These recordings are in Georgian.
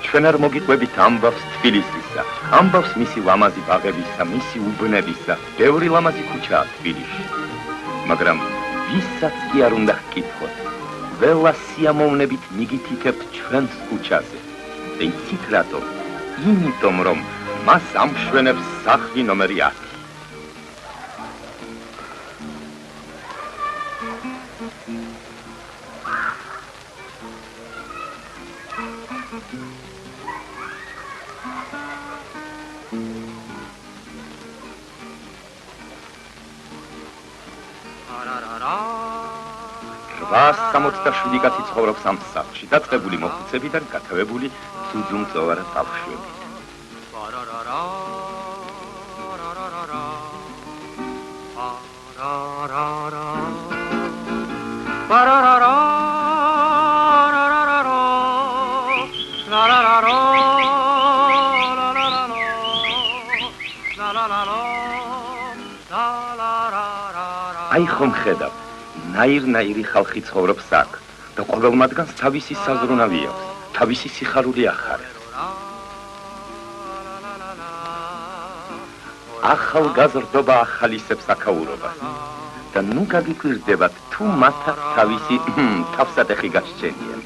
ჩვენ არ მოგიყვებით ამბავს თბილისისა, ამბავს მისი ლამაზი ბაღებისა, მისი უბნებისა, ბევრი ლამაზი ქუჩაა თბილისში. მაგრამ ვისაც კი არ უნდა ჰკითხოთ, ყველა სიამოვნებით მიგითითებთ ჩვენს ქუჩაზე. და იცით რატომ? იმიტომ რომ მას ამშვენებს სახლი ნომერი 10. რვას 67 კაცი ცხოვრობს ამ სახლში, დაწყებული მოხუცებიდან გათავებული ძუძუმწოვარა ბავშვებით. აი ხომ ხედავ, ნაირ-ნაირი ხალხი ცხოვრობს აქ და ყოველ მათგანს თავისი საზრუნავი აქვს, თავისი სიხარული ახარებს. ახალგაზრდობა ახალისებს აქაურობას და ნუ გაგიკვირდებათ თუ მათ თავისი თავსატეხი გასჩენია.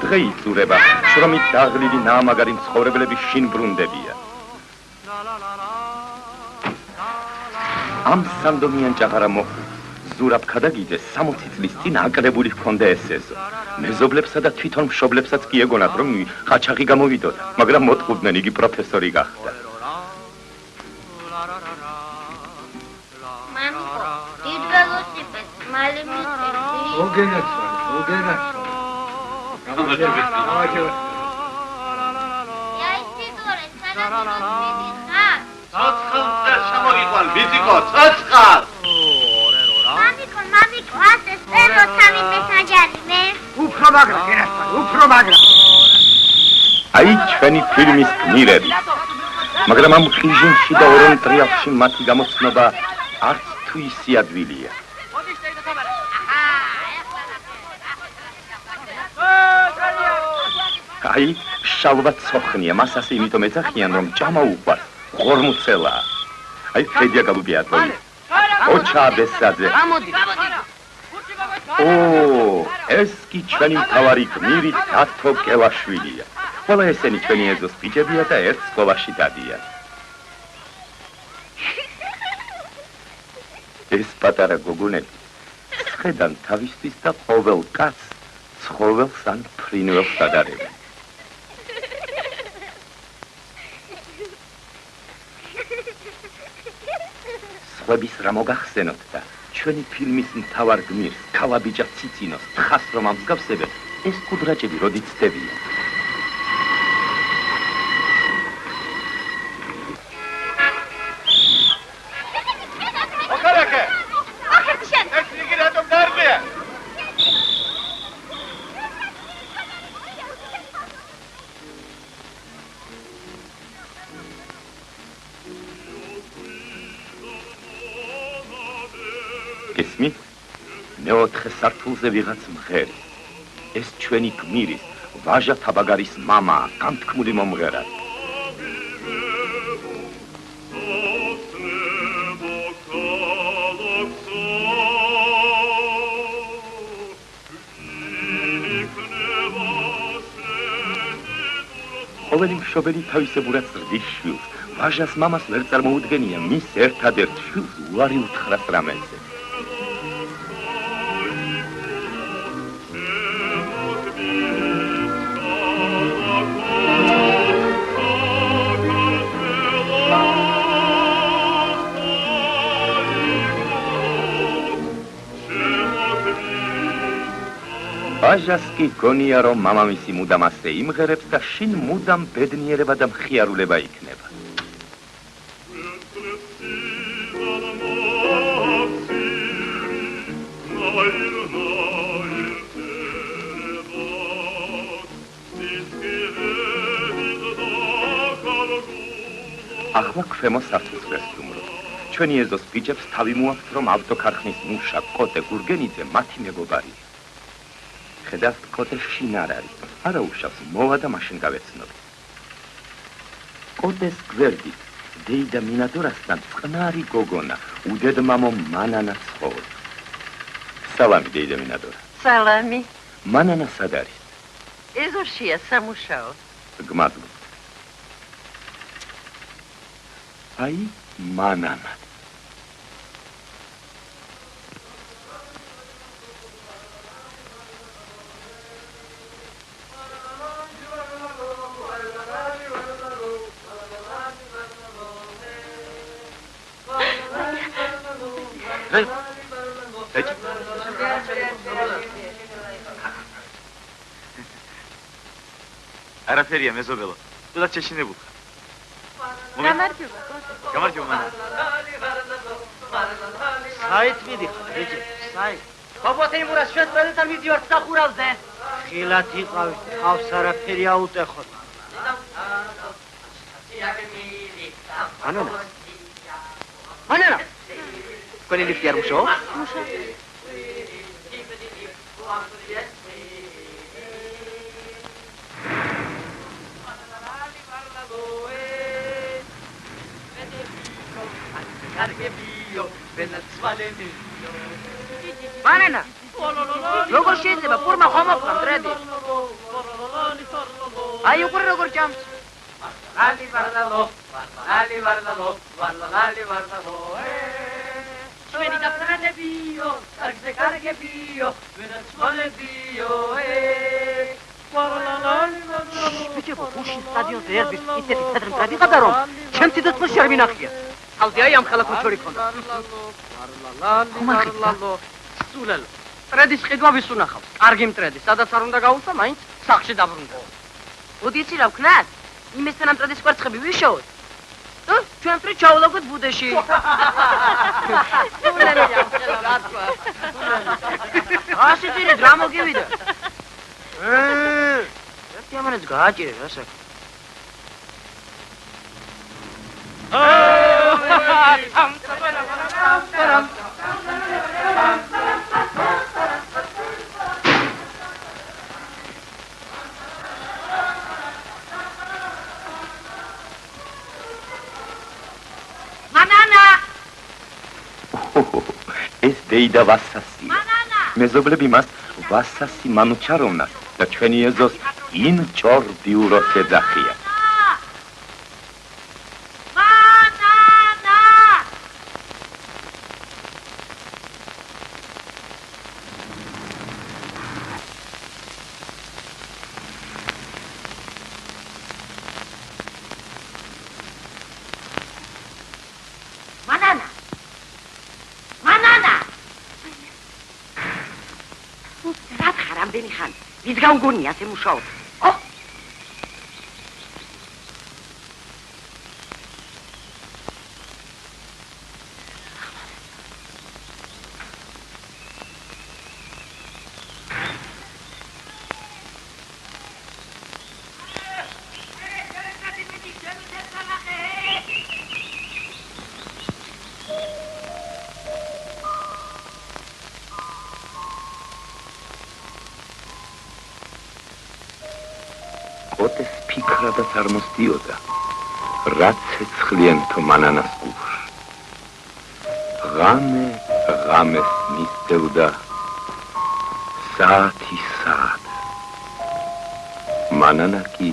დღე იწურება, შრომით დაღლილი ნამაგარი მცხოვრებლების შინ ბრუნდებიან. ამ სანდომიან ჭაღარა მოხუ ზურაბ ქადაგიძეს 60 წლის წინ აკრებული ჰქონდა ეს ეზო. მეზობლებსა და თვითონ მშობლებსაც კი ეგონათ, რომ ყაჩაღი გამოვიდოდა, მაგრამ მოტყუდნენ, იგი პროფესორი გახდა. მამიკო, დიდ ველოსიპედს მალე მიწევდი? მოგენაცვალე. იაისიდორე, სანამ მიდიხარ? ცოცხალ შემოგიყვან, ბიძიკო, ცოცხალ! მამიკო, ასე სპერო თავით მესაჯარი მე? უფრო მაგრა, გერასწავლე, უფრო მაგრა. აი ჩვენი ფილმის გმირები. მაგრამ ამ ხიჟინში და ორონტრიალში მათი გამოცნობა არც თუ ისე ადვილია. აი, შალვა ცოხნია, მას ასე იმიტომ ეძახიან, რომ ჭამა უყვარს, ღორმუცელაა. აი, ფედია გალუბიატოვი. ოჩა ბესაძე. ეს კი ჩვენი მთავარი გმირი დათო კელაშვილია. ყველა ესენი ჩვენი ეზოს ბიჭებია და ერთ სკოლაში დადიან. ეს პატარა გოგონები სხედან თავისთვის და ყოველ კაცს ცხოველს ან ფრინველს ადარებენ. სხვების რა მოგახსენოთ და ჩვენი ფილმის მთავარ გმირს, ქალაბიჯა ციცინოს, თხას რომ ამსგავსებენ, ეს კუდრაჭები როდი ცდებიან. ესმით, მეოთხე სართულზე ვიღაც მღერი. ეს ჩვენი გმირის, ვაჟა თაბაგარის მამაა, განთქმული მომღერალი. ყოველი მშობელი თავისებურად ზრდის შვილს, ვაჟას მამას ვერ წარმოუდგენია მის ერთადერთ შვილს უარი უთხრას რამეზე. ვაჟას კი გონია, რომ მამამისი მუდამ ასე იმღერებს და შინ მუდამ ბედნიერება და მხიარულება იქნება. ახლა ქვემო საფრთხეს ვუმრობ. ჩვენი ეზოს ბიჭებს თავი მოაქვთ, რომ ავტოქარხნის მუშა კოტე გურგენიძე მათი მეგობარია. ხედავთ, კოტე შინ არ არის. არა უშავს, მოვა და მაშინ გავეცნობ. კოტეს გვერდით დეიდა მინადორასთან წყნარი გოგონა, უდედმამო მანანა ცხოვრობს. სალამი დეიდა მინადორა. სალამი. მანანა სად არის? ეზოშია სამუშაო. გმადლობ. აი მანანა. არაფერია მეზობელო. თუნდაც შეშინებულ ხარ. გამარჯობა. გამარჯობა მანა. საით მიდიხარ, ბიჭი, საით. ბაბოთი მურას ჩვენ წელთან მიდივართ სახურავზე. ხილად იყავით, ხავს არაფერი აუტეხოთ. ანანა. ანანა. კონი ლიფტი არ მუშაობს? მანანა როგორ შეიძლება ფორმა ხომ აქვს დრედი აი უკვე როგორ ჭამს ლალი ვარდალო ჩვენი დაფრენებიო კარგზე კარგებიო ვინაც მოლებიო ბიჭებო ბუში სტადიონზე ერბის ისეთი თეთრი გადიღადა რომ ჩემ თვითონაც არ მინახია თავზე აი ამ ხალხო ჩორი ქონდა ლალალალო სულალო ტრედის ყიდვა ვის უნახავს კარგი მტრედი სადაც არ უნდა გაუსვა მაინც სახში დაბრუნდა ოდიცი რა ვქნათ იმესთან ამ ტრედის კვერცხები ვიშოვოთ თუ ჩვენ ფრე ჩავლოგოთ ბუდეში სულალო რა თქვა ასეთი რა მოგივიდა ერთი ამანაც გააჭირე რა საქმე მანანა ეს დეიდა ვასასია. მეზობლები მას ვასასი მანუჩაროვნას და ჩვენი ეზოს ინ ჭორდიუროს ეძახიან. გაუგონია ასე მუშაობ. კოტეს ფიქრადაც არ მოსდიოდა, რაც ცეცხლიანთო მანანას გულში. ღამეს მისდევდა საათი საათ. მანანა კი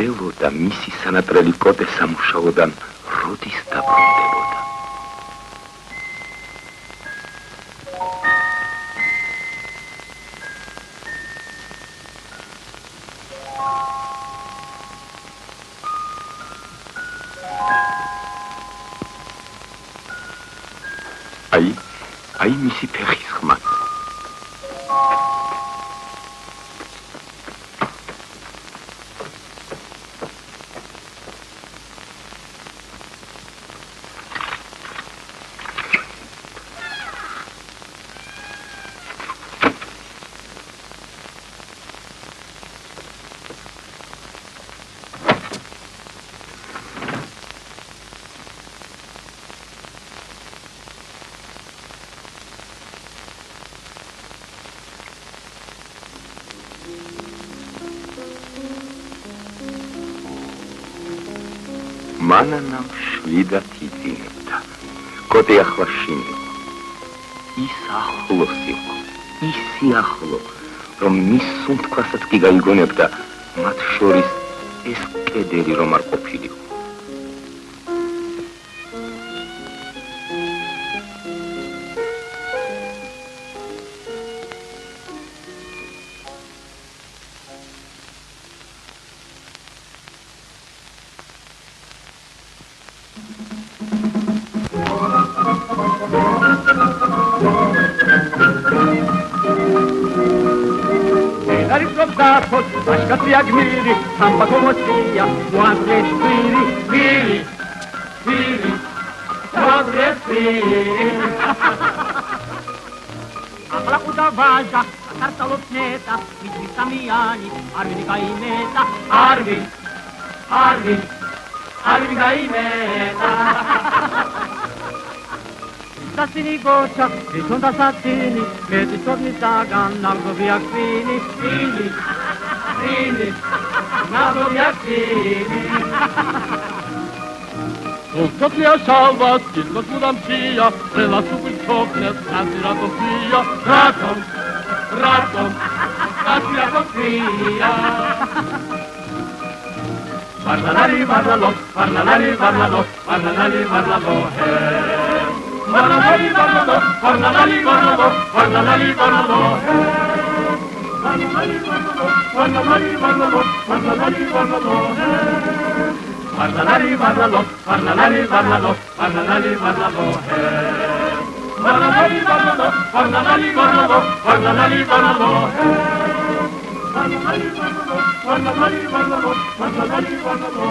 ელოდა მისი სანატრელი კოტეს სამუშაოდან როდის დაბრუნდებოდა. აი მისი ფეხის ხმა. მანანამ შვიდად იძინებდა. კოტე ახლა შინ იყო. ის ახლოს იყო. ისი ახლო, რომ მის სუნთქვასაც კი გაიგონებდა, მათ შორის ეს კედელი რომ არ ყოფილიყო. Ashkatria gmiri, samba komotria, muadre spiri, spiri, spiri, muadre spiri. Akla kuda vaja, atarta lopneta, mitri samiani, arvini gaimeta, arvin gaimeta. Sasini gocha, risonda satini, meti torni sagan, nalgo viakvini, spiri. Fini, nato viacchini. Sotlia salva, stillo sudancia, prela su il coplet, antirato fia, raton, antirato fia. Parlalali, parlalo, parlalali, parlalo, parlalali, parlalo, parlalali, parlalo, parlalali, parlalo, parlalali, parlalo, parlalali, parlalo. Parlalali, parlalo, parlalali, parlalo, parlalali, parlalo, parlalali, parlalo, parlalali, parlalo, parlalali, parlalo, parlalali, parlalo, parlalali, parlalo, parlalali, parlalo, parlalali, parlalo, parlalali, parlalo.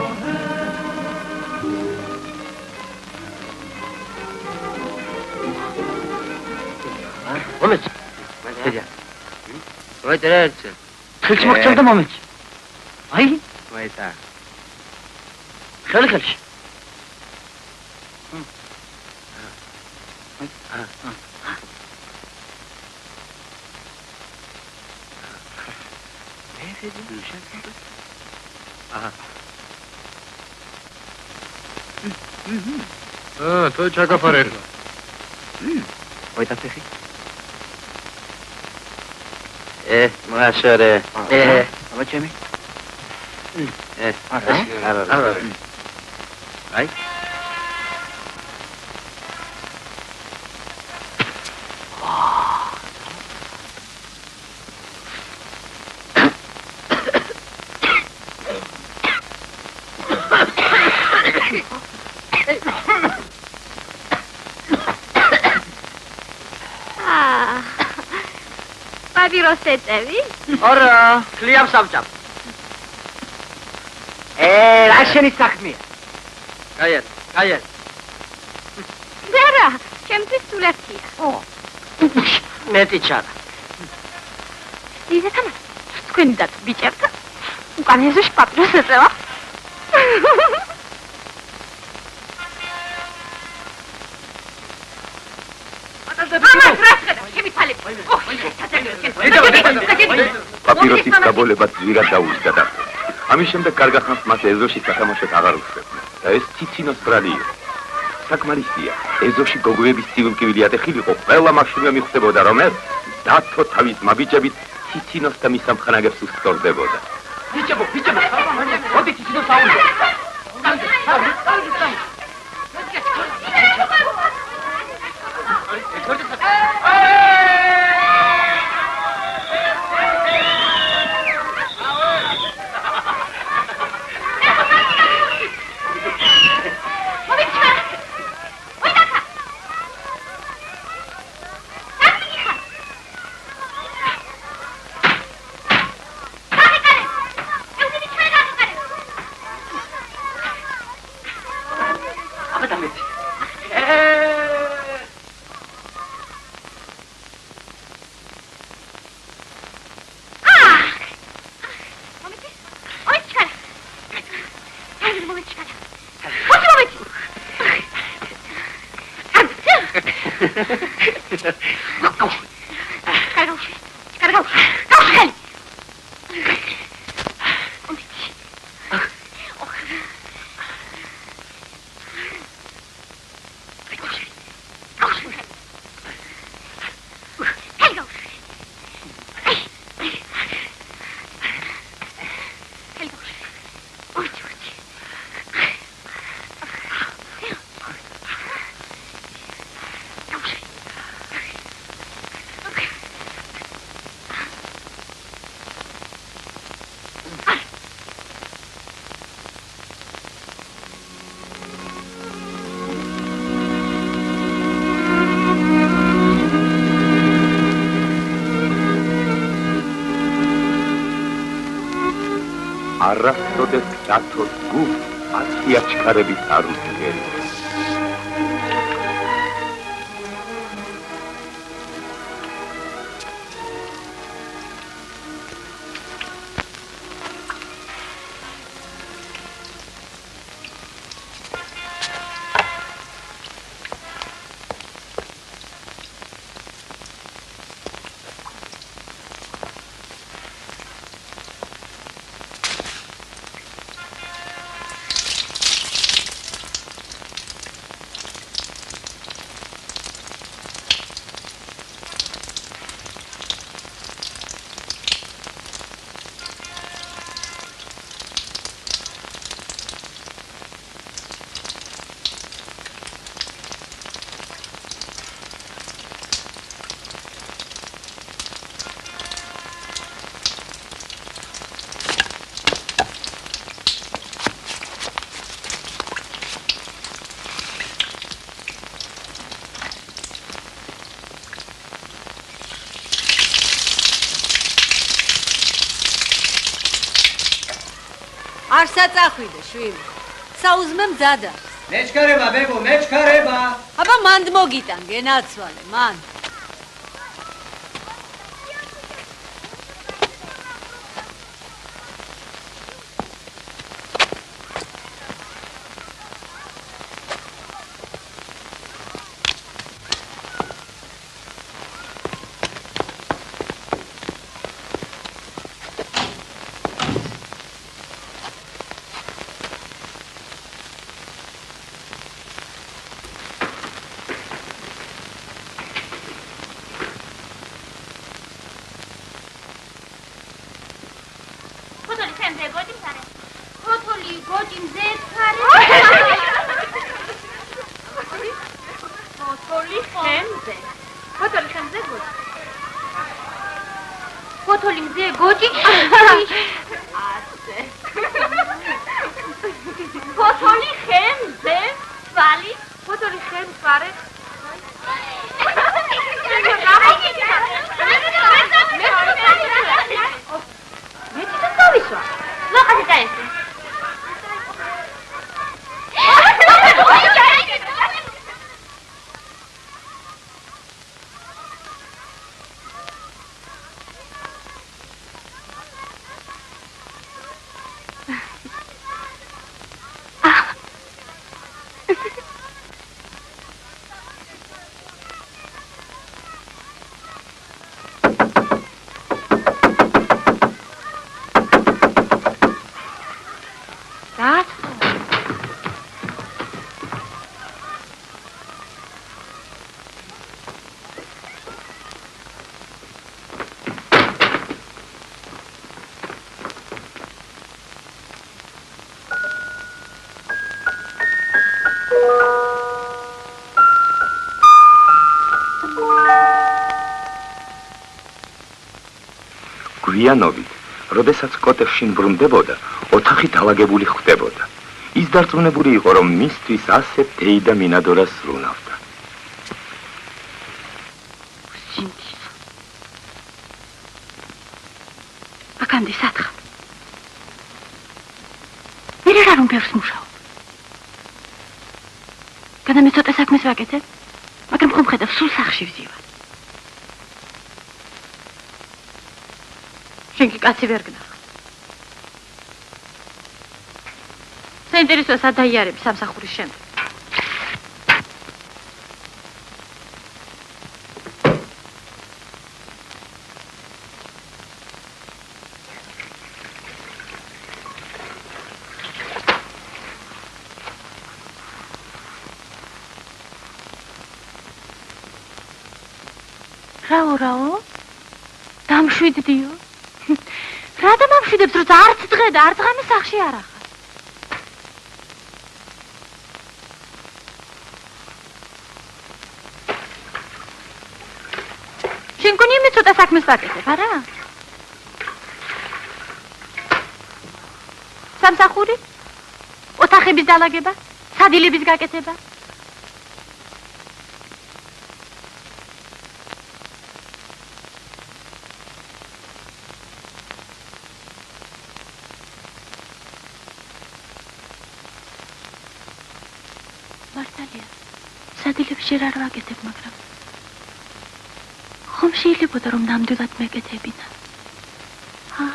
Moment. Wait there. خلش مكتب ده مامج اي ويتا خلش تو چاکا فرر ويتا تخي معاشره اما چمی؟ ای Pirosetavi? Ora, kliam samcham. რა შენი საქმეა? გაიარ. დარა, ჩემთვის სულეთია. მეტი ჩარა. იზეთან თქვენი და ბიჭებთან უკან ეზოში პაპიროს ეწევა. პაპიროსის გაბოლება ძვირად დაუდგა. ამის შემდეგ კარგ ხანს მას ეზოში სათამაშოდ აღარ უშვებდნენ და ეს ციცინოს ბრალი იყო. საკმარისია, ეზოში გოგოების ცივილკივილი ატეხილიყო, ყველა მაშინვე მიხვდებოდა, რომ ეს დათო თავის მაბიჭებით ციცინოს და მის სამხანაგებს უსწორდებოდა. ბიჭებო, მოდი ციცინოს აუზო. არასოდეს დათოს გულს ათი აჩქარებით არ უდგერი. არ საწახვიდე შვილი. საუზმე მზად არის. მეჩქარება ბებო, მეჩქარება. აბა მანდ მოგიტან, გენაცვალე, მან. გვიანობით, როდესაც კოტეში ბრუნდებოდა, ოთახი დაალაგებული ხვდებოდა. ის დარწმუნებული იყო, რომ მისთვის ასე დეი და მინადორა სრულნავდა. აკანდი სათხა. მე რა რომ ბევრს მუშაობ. გადამე ცოტა საქმეს ვაკეთებ, მაგრამ ხომ ხედავ სულ სახში ვზივარ. შენ კი კაცი ვერ გნახ. საინტერესოა სადაიარები სამსახურის შემდეგ. რაო? დამშვიდდიო. რა დამშვიდებს, როცა არც დღე და არც ღამე სახში არ ახარ. შენ გონია მე ცოტა საქმეს ვაკეთებ, არა? სამსახური? ოთახების დალაგება? სადილების გაკეთება? სადილებს ჯერ არ ვაკეთებ, მაგრამ ხომ შეიძლებოდა რომ ნამდვილად მეკეთებინა? ჰა?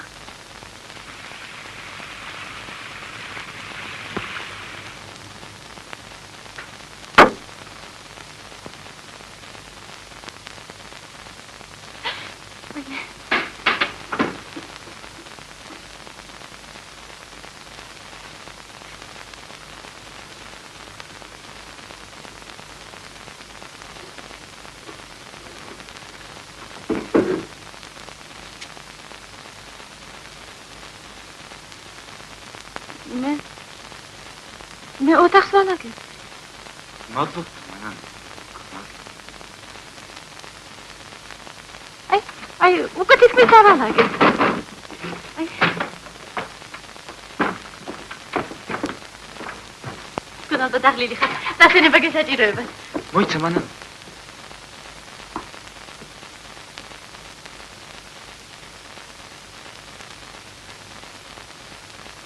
მე ოთახს ვალაგებ. მადლობ, მანამ. აი, უკვე თითქმის დავალაგებ. აი. გონალდა დაღლილი ხარ. დასვენება გესაჭიროებათ. მოიცა, მანამ.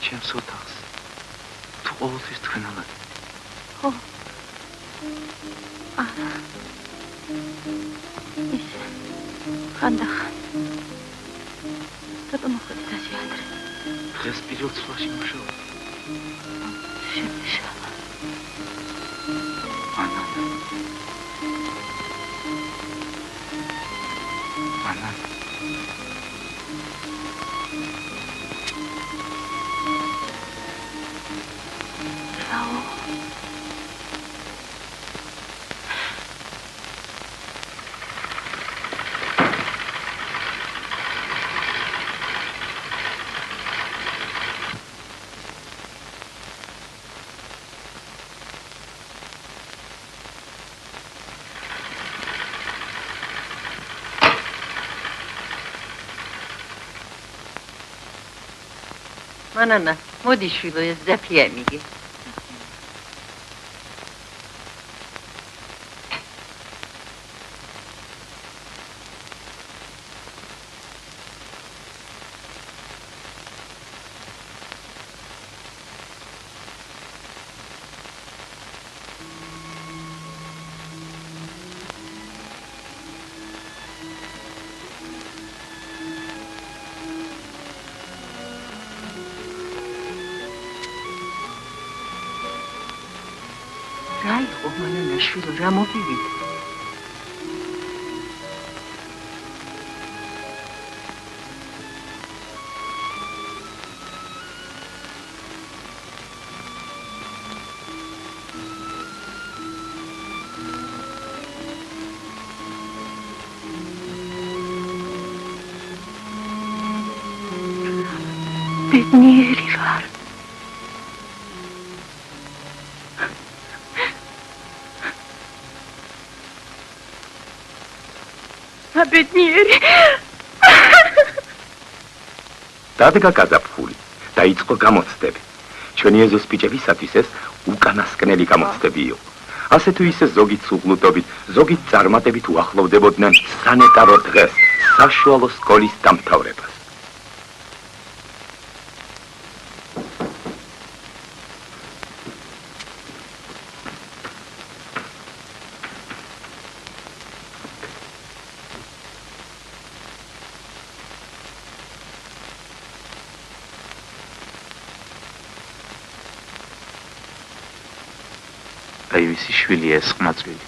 ჩემს ოთახს. თუ ყოველთვის თქვენალად. ხო. არა. ის ხანდახან. რატომ მოხდით ასე ადრე? დღეს პირველ ცვლაში მუშაობ. შემიშალა. მანამ. მანამ. მანანა, მოდი შვილო, ეს ძაფი ამიგე. რა იყო მანანა შვილო, რა მოვივიდა? ბედნიერი ვარ. ბედნიერი. დადგა გაზაფხული, დაიწყო გამოცდები. ჩვენი ეზოს ბიჭებისათვის ეს უკანასკნელი გამოცდები იყო. ასე თუ ისე ზოგით სუღლუტობით, ზოგით წარმატებით უახლოვდებოდნენ სანეტარო დღეს, საშუალო სკოლის დამთავრებას. აი ვისი შვილია ეს ყმაწვილი.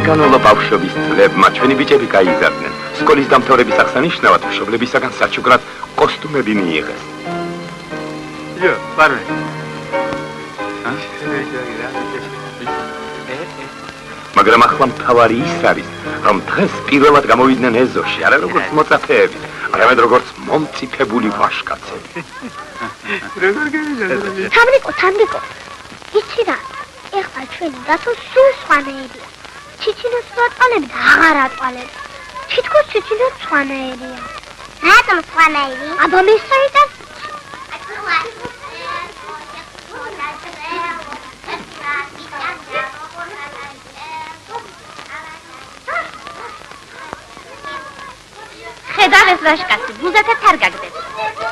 განულა ბავშვობის წლებმა ჩვენი ბიჭები გაიზარდნენ. სკოლის დამთავრების აღსანიშნავად მშობლებისაგან საჩუქრად კოსტუმები მიიღეს. იო, პარვე. მაგრამ ახლა მთავარი ის არის, რომ დღეს პირველად გამოვიდნენ ეზოში, არა როგორც მოწაფეები, არამედ როგორც მომწიფებული ვაშკაცები. თამრიკო, იცი რა, ეხლა ჩვენი დათო სულ სხვანაირია. ჩიჩინოს ვატყალები და აღარ ატყალები. თითქოს ჩიჩინო სხვანაირია. რატომ სხვანაირი? აბა მისწორიდან. ხედავ ეს ვაშკაცი, ბუზათაც არ გაგდებს.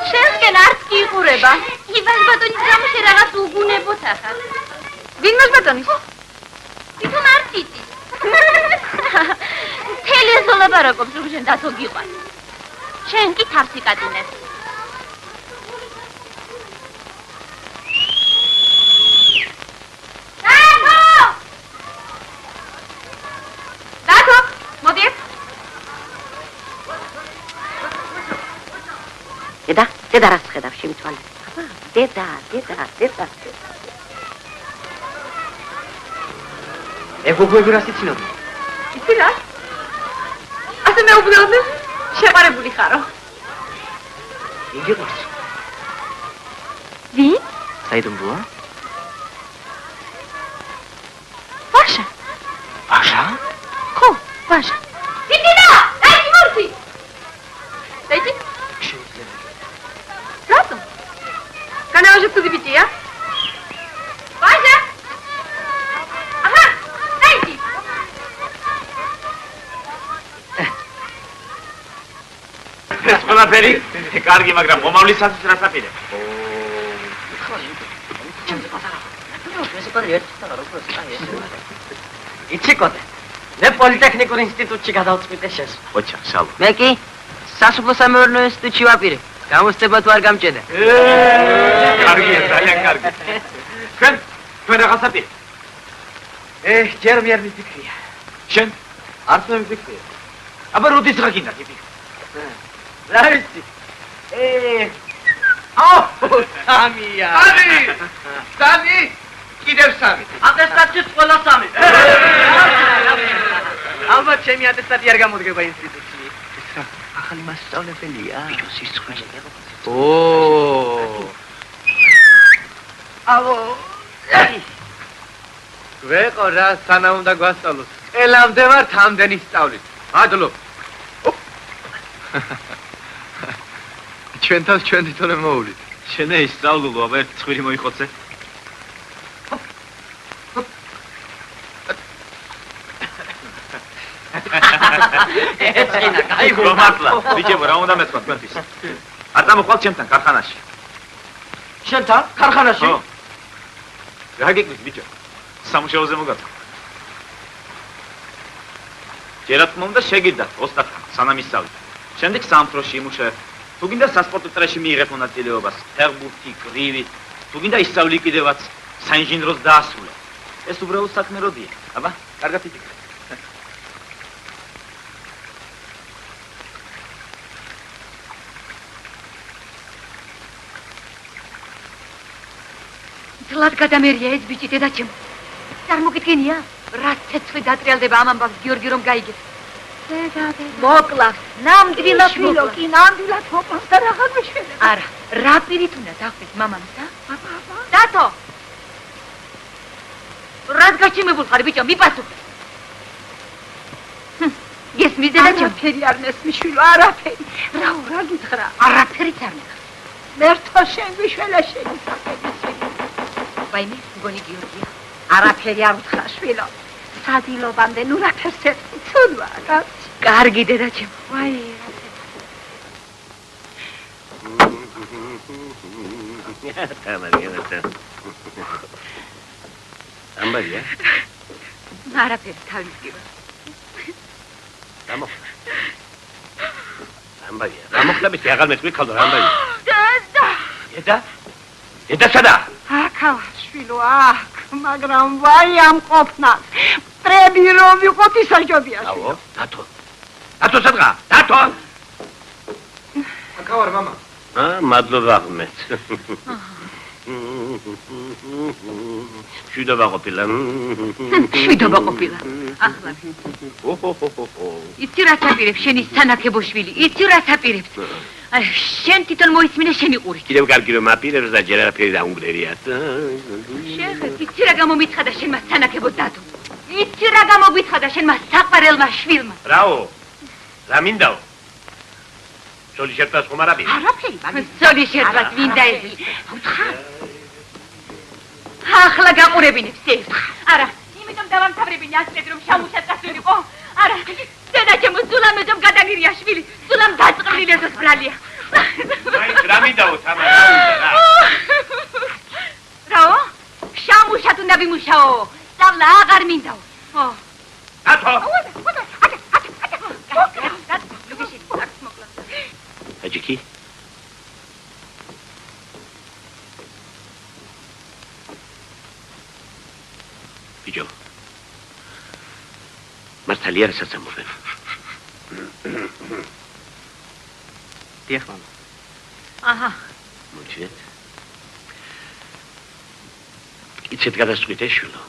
შენსკენ არც კი იყურება. ივას ბატონის გამოსე რაღაც უგუნებოთ ახლა. ვინ მას ბატონის? თვითონ არც იცის. მთელი ეს ლაპარაკობს, რომ შენ დათო გიყვარს. შენ კი თავს იკატუნებს. დათო, მოდი. დედა რას ხედავ შემთვალე? დედა. ეგოგვები რას იცინო? იცი რა? ასე მეუბნელდი, შეყარებული ხარო. იგი ყავს. ვინ? საიდუმლოა? ვაშა. ვაშა? ხო, ვაშა. ტიტინა, დაიჭი მორთი. დაიჭი? რატომ? განავაშე თუ დიბიტია? ვაშა. აჰა, დაიჭი. ეს ყველაფერი კარგი, მაგრამ მომავლისათვის რას აპირებ? იცი კოდე, მე პოლიტექნიკურ ინსტიტუტში გადავწყვიტე შენს. ოჩა, შალო. მე კი სასოფლო სამეურნეო ინსტიტუტში ვაპირე. გამოსწება თუ არ გამჭედა. კარგია, ძალიან კარგი. თქვენ რაღაც აპირებ? ჯერ მე არ მიფიქრია. შენ? არც მე მიფიქრია. აბა როდის რა გინდა გიფიქრე? რა ვიცი? სამია. სამი! კიდევ სამი. ატესტაციის ყველა სამი. ალბათ ჩემი ატესტატი არ გამოდგება ინსტიტუტში. ახალი მასწავლებელია. ბიჭოს სიცხვილე. ავო. ვეყო რა სანა უნდა გვასწავლოს. ელამდე ვართ ამდენი სწავლით. ადლო. ჩვენ თავს ჩვენ თვითონ მოვულით. შენე ისწავლულო, აბა ერთ ცხვირი მოიხოცე. ეცინა, კაი მართლა, ბიჭებო, რა უნდა მეთქვა თქვენთვის? არ წამოყვალთ ჩემთან ქარხანაში. შენთან ქარხანაში? ხო. რა გიკვირს ბიჭო? სამუშაოზე მოგაწყო. ჯერათ მომდა შეგირდათ ოსტატ სანამ ისწავლეთ. შემდეგ სამფროში იმუშავებ. თუ გინდა სასპორტო წრეში მიიღებ მონაწილეობას, ფეხბურთი, გრივი, თუ გინდა ისწავლი კიდევაც საინჟინროს დაასრულე. ეს უბრალოდ საქმე როდია. აბა, კარგად იფიქრე. თლად გადამერია ეს ბიჭი დედაჩემ. წარმოგიდგენია, რა ცეცხლი დატრიალდება ამ ამბავს გიორგი რომ გაიგებს. დედა. მოკლავს, ნამდვილად მოკლავს. კი, ნამდვილად მოკლავს და რაღაც მეშველება. არა, რა პირით უნდა დახვდეს მამამსა? აბა. დათო. რად გაჩემებულ ხარ ბიჭო, მიპასუხე. გესმის დედაჩემ? არაფერი არ მესმის შვილო, არაფერი. რა გითხრა? არაფერიც არ მეხარ. მერთო შენ ვიშველა შენი საფედი. ვაიმე, გონი გიორგია. არაფერი არ უთხრა შვილო. სადილობამდე ნუ რაფერს ეთქვი, ცუდვა, რა. კარგი დედაჩემ. ვაი, ამბარია? არაფერი თავის გიბა. გამოხდა. ამბარია. გამოხდებით აღარ მეთქვი ხალხო ამბარია. დედა. დედა სადა? აქ შვილო, აქ, მაგრამ ვაი ამ ყოფნას. მტრები რომ ვიყოთ ისაჯობია. აო, დათო. დათო სადღა? დათო. აქა ვარ, მამა. მადლობა ღმერთ. შვიდობა ყოფილა. შვიდობა ყოფილა. ახლა. იცი რა თაპირებს შენი სანაკებო შვილი? იცი რა თაპირებს? შენ თვითონ მოისმინე შენი ყური. კიდევ კარგი რომ აპირებს და ჯერ არაფერი დაუნგრერიათ. შეხე, იცი რა გამომიცხადა შენმა სანაკებო დადო? იცი რა გამომიცხადა შენმა საყვარელმა შვილმა? რაო? რა მინდაო? სოლის შერტას ხომ არ აპირ? არაფერი, მაგის სოლის შერტას მინდა ეს. უთხარ. ახლა გაყურებინებს ეს. არა, იმიტომ დავამთავრებინე ასეთ რომ შამუშატასულიყო. არა, დედა ჩემო ზულამეჯომ გადაგირია შვილი. ზულამ დაწყრილეს ბრალია. მაინც რა მინდაო თამარ, რა უნდა რა? რაო? შამუშატ უნდა ვიმუშაო. სწავლა აღარ მინდაო. დათო. აჯიკი ბიჭო მართალია რასაც ამბობენ დიახ მამა აჰა მოჩვენეთ იცით გადასწყვიტე შვილო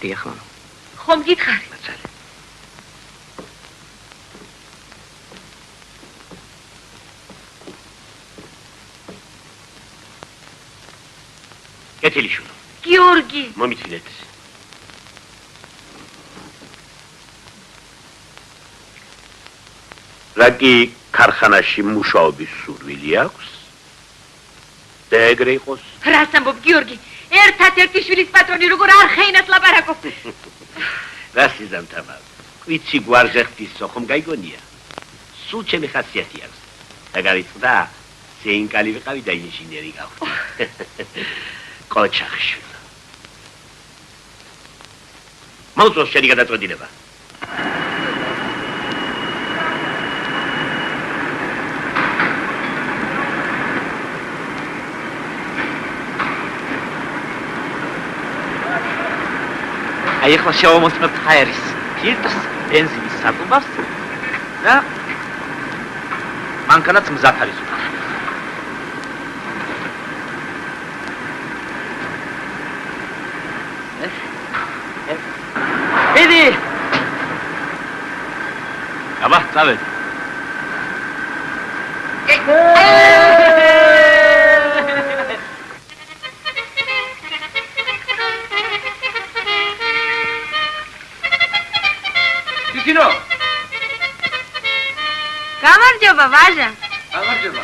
დიახ მამა ხომ გითხარი მაცალე კეთილი შვილო გიორგი მომიწვიდეთ რაგი ქარხანაში მუშაობის სურვილი აქვს და ეგრე იყოს რას ამბობ გიორგი ერთადერთი შვილის პატრონი როგორ არ ხეინას ლაპარაკობ რას იზამთამა კვიცი გვარზე ხდისო ხომ გაიგონია სულ ჩემი ხასიათი აქვს და გარიცხდა სეინკალი ვიყავი და ინჟინერი გავხდი კოჩახი შვილო მოუწოს შენი გადაწყვეტილება აი ახლა შევამოწმებთ ჰაერის ფილტრს, ბენზინის სატუმბავს და მანქანაც მზად არის. იდი! აბა, წავედ. თითინო გამარჯობა ვაჟა გამარჯობა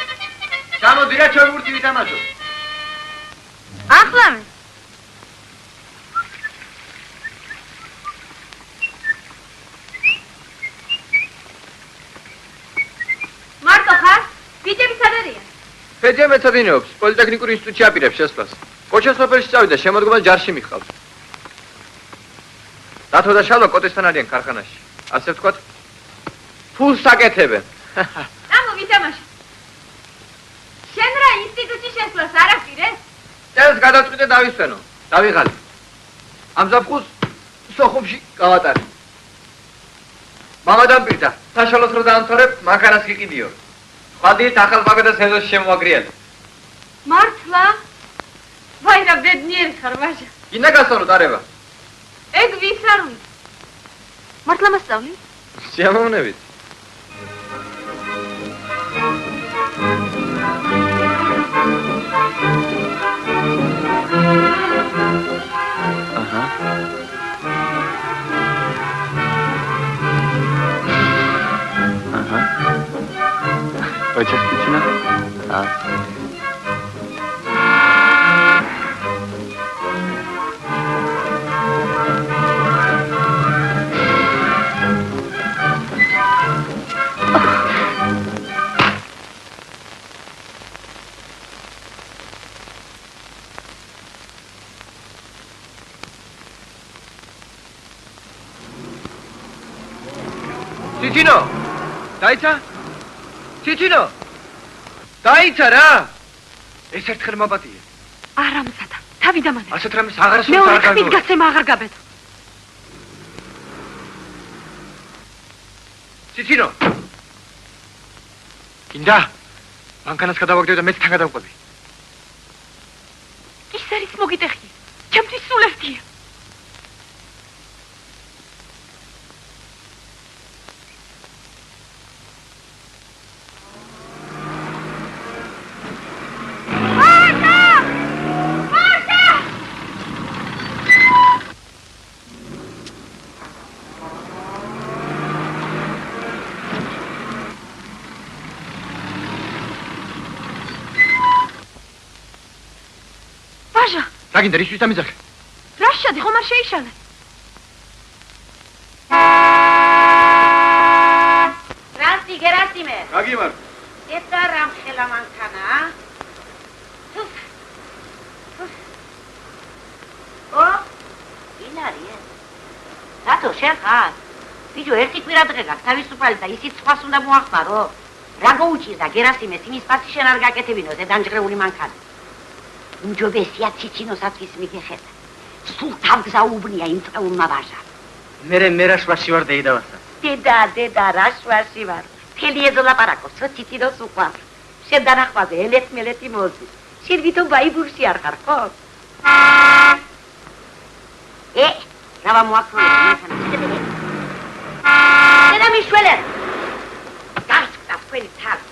ჩამოდი რა ჩოგურთი ვითამაშო ახლავე მარტო ხარ ბიჭები სად არიან ფედია მეცადინეობს პოლიტექნიკურ ინსტიტუტში აპირებს შესვლას კოჩას სოფელში წავიდა შემოდგომა ჯარში მიჰყავს დათო და შალვა კოტესთან არიან ქარხანაში ასე ვთქვათ ფულს აკეთებენ ამო ვითამაშე შენ რა ინსტიტუტში შესვლას არ აპირეს წელს გადაწყვიტე დავისვენო დავიღალი ამ ზაფხულს სოხუმში გავატარე მამა დამპირდა საშუალოს რო დაამთავრებ მანქანას გიყიდიო სხვა დილით ახალ მაგადას ეზოში შემოაგრიალ მართლა ვაი რა ბედნიერი ხარ ვაჟა გინდა გასწავლო დარება ეგ ვის არ უნდა მართლა მასწავლი სიამოვნებით აჰა აჰა ოჩახ თინა თითინო დაიცა დაიცა რა ეს ერთხელ მაბატია არა მზადა თავი დამანე. ასეთ რამეს აღარასოდეს მე არ ორი ხმით გაგზავნე. გაცემა აღარ გაბედო. ციცინო. გინდა? მანქანას გადავაგდებ და მეც თან გადავყვები. ის არის მოგიტეხი. ჩემთვის სულ ერთია. რა გინდა რისთვის დამიძახე? რაშადი ხომ არ შეიშალე? რასი გერასიმე? გაგიმარ. ეცა რამ ხელა მანქანა? ო? ინარია. რატო შენ ხარ? ბიჭო ერთი კვირა დღე გაქვს თავისუფალი და ისიც სხვას უნდა მოახმარო. რა გაუჭირდა გერასიმეს იმის პასი შენ არ გაკეთებინო დედამჯღრეული მანქანა. უმჯობესია ციცინოსაც ის მიგეხედა. სულ თავგზაუბნია იმ წეულმა ვაჟა. მე რაშვაში ვარ დეიდავასა. დედა რაშვაში ვარ. მთელი ეზოლაპარაკობს, რომ ციცინოს უყვარს. შენ დანახვაზე ელეთ-მელეთი მოზის. შენ ვითომ ბაიბურში არ ხარ, ხო? რა ვამოაქროლებ მანქანა შეგედე. დედა მიშველე. გასწავ თქვენი თავს.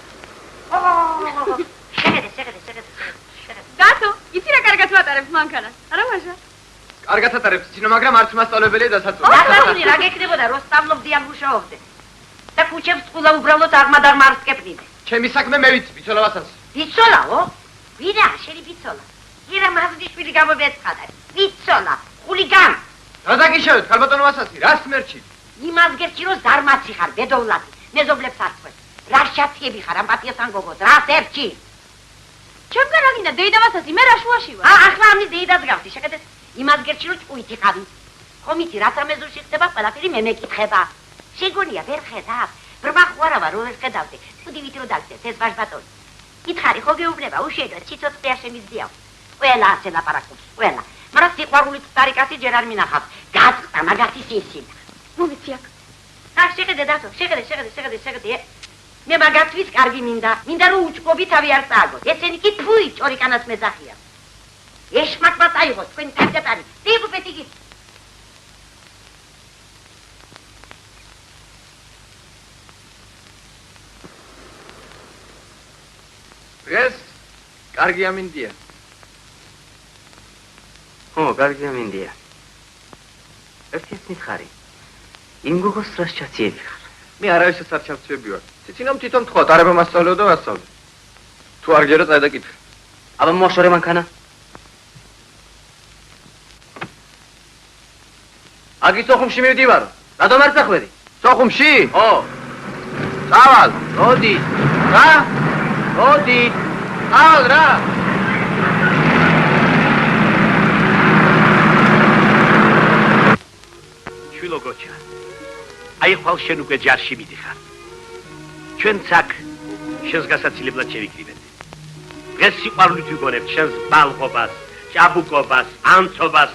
შეგედე. გატო, იცი რა კარგად ვატარებ მანქანას. არა ვაჟა? კარგად ატარებს ცინო, მაგრამ არც მასწავლებელია დასაწვე. გასული რა გეკნებოდა რომ სწავლობდი ან მუშაობდე. და ქუჩებს ყულა უბრალოდ აღმად-აღმა არ სკეპნიდე. ჩემი საქმე მე ვიცი, ბიცოლავასაც. ბიცოლაო? ვირა, შენი ბიცოლა. ირა მაზრიშვილი გამომეცხადა. ბიცოლა, ხულიგან. რა დაგიშევეთ, ქალბატონო ვასაცი, რას მერჩი? იმას გერჩი რომ ზარმაცი ხარ, ბედოვლადი. მეზობლებს არ წვეს. რა შათიები ხარ, ამპათიასთან გოგოს, რას ერჩი? ჩემგან რა გინდა დეიდავასაცი, მე რა შუაში ვარ? ახლა ამის დეიდას გავხდი, შეგედე. იმას გერჩი რომ ჭუითი ხარი. ხომ იცი რა სამეზურში ხდება, ყველაფერი მე მეკითხება. შეგონია ვერ ხედავ? ბრმა ხვარავა რომ ვერ ხედავდი. თუდივით რომ დაგწეს ეს ვაჟბატონი. ითხარი ხო გეუბნება, უშედეგო ციცოცხლე არ შემიძლია. ყველა ასე ლაპარაკობს, ყველა. მაგრამ სიყვარული ტარიკასი ჯერ არ მინახავს. გაწყდა მაგათი სისინა. მოვიცი აქ. შეგედე დათო, შეგედე. მე მაგათთვის კარგი მინდა რომ უჭკობი თავი არ წააგოთ. ესენი კი თუი ჭორიკანას მეძახიან. ეშმაკმაც აიღოს თქვენი თავგატარი. დიგუბეთი კი. დღეს კარგი ამინდია. ხო, კარგი ამინდია. ერთის მითხარი. იმ გოგოს რას ჩაციები ხარ? მე არავისაც არ ჩავცვები ვარ. ციცინომ თვითონ თქვა, დარება მასწავლეო და ვასწავლე. თუ არ გერა წაი და კითხე. აბა მოაშორე მანქანა. აგი სოხუმში მივდივარო. რატომ არ წახვედი? სოხუმში? ხო. წავალ. მოდი. რა? მოდი. წავალ რა. შვილო გოჩა. აი ხვალ შენ უკვე ჯარში მიდიხარ. ჩვენც აქ შენს გასაცილებლად შევიკრიბეთ. დღეს სიყვარულით ვიგონებთ შენს ბალღობას, ჭაბუკობას, ანცობას.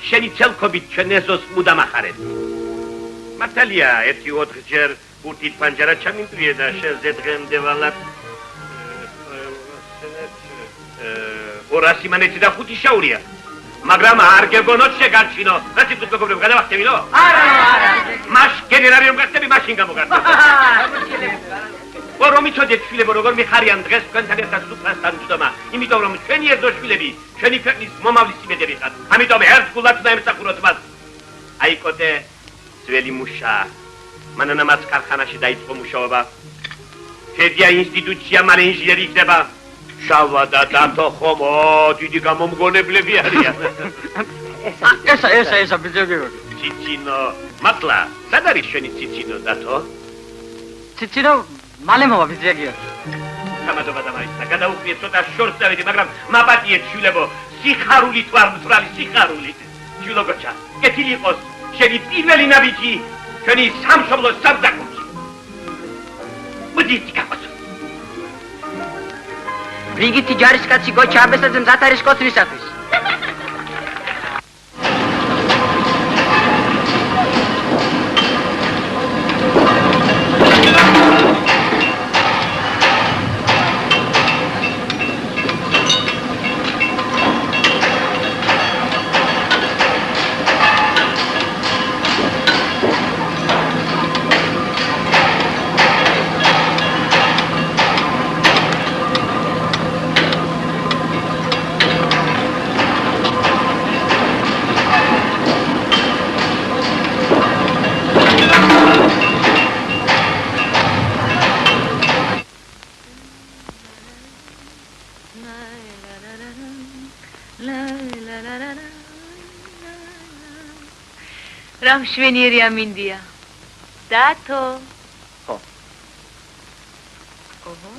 შენი ცელქობით ჩვენ ეზოს მუდამ ახარეთ. მართალია, 1-4 ჯერ ბურთით პანჯარა ჩამინდრიე და შენზე დღემდე ვალად 200 მანეთი და 5 შაურია. მაგრამ არ გეგონოთ შეგარჩინო. რაც ის მეგობრებო გადავახტებინო? არა. მაშ გენერალი რომ გახდები, მაშინ გამოგართო. რომ იცოდეთ შვილებო, როგორ მიხარიან დღეს თქვენთან ერთად სუფრასთან მჯდომა, იმიტომ რომ ჩვენი ეზო შვილები, ჩვენი ქვეყნის მომავლის იმედები ხართ. ამიტომ ერთგულად უნდა ემსახუროთ მას. აი კოტე, ძველი მუშა, მანანამაც ქარხანაში დაიწყო მუშაობა. შედია ინსტიტუცია, მალე ინჟინერი იქნება. შავა და დათო ხომო, დიდი გამომგონებლები არიან. ესა ბიძები. ციცინო, მართლა, სად არის შენი ციცინო დათო? ციცინო მალე მოვა ბიძეგია. გამადობა დამაიცა, გადაუხდიეთ ცოტა შორს დავიდი, მაგრამ მაპატიეთ შვილებო, სიხარული თუ არ მწვრალი სიხარული. შვილო გოჩა, კეთილი იყოს, შენი პირველი ნაბიჯი, ჩვენი სამშობლოს სამსახურში. მოდი გაკოც. რიგითი ჯარისკაცი გოჩა აბესაძე მზად არის კოცნისათვის. რა მშვენიერი ამინდია. დათო. ხო. ოჰო.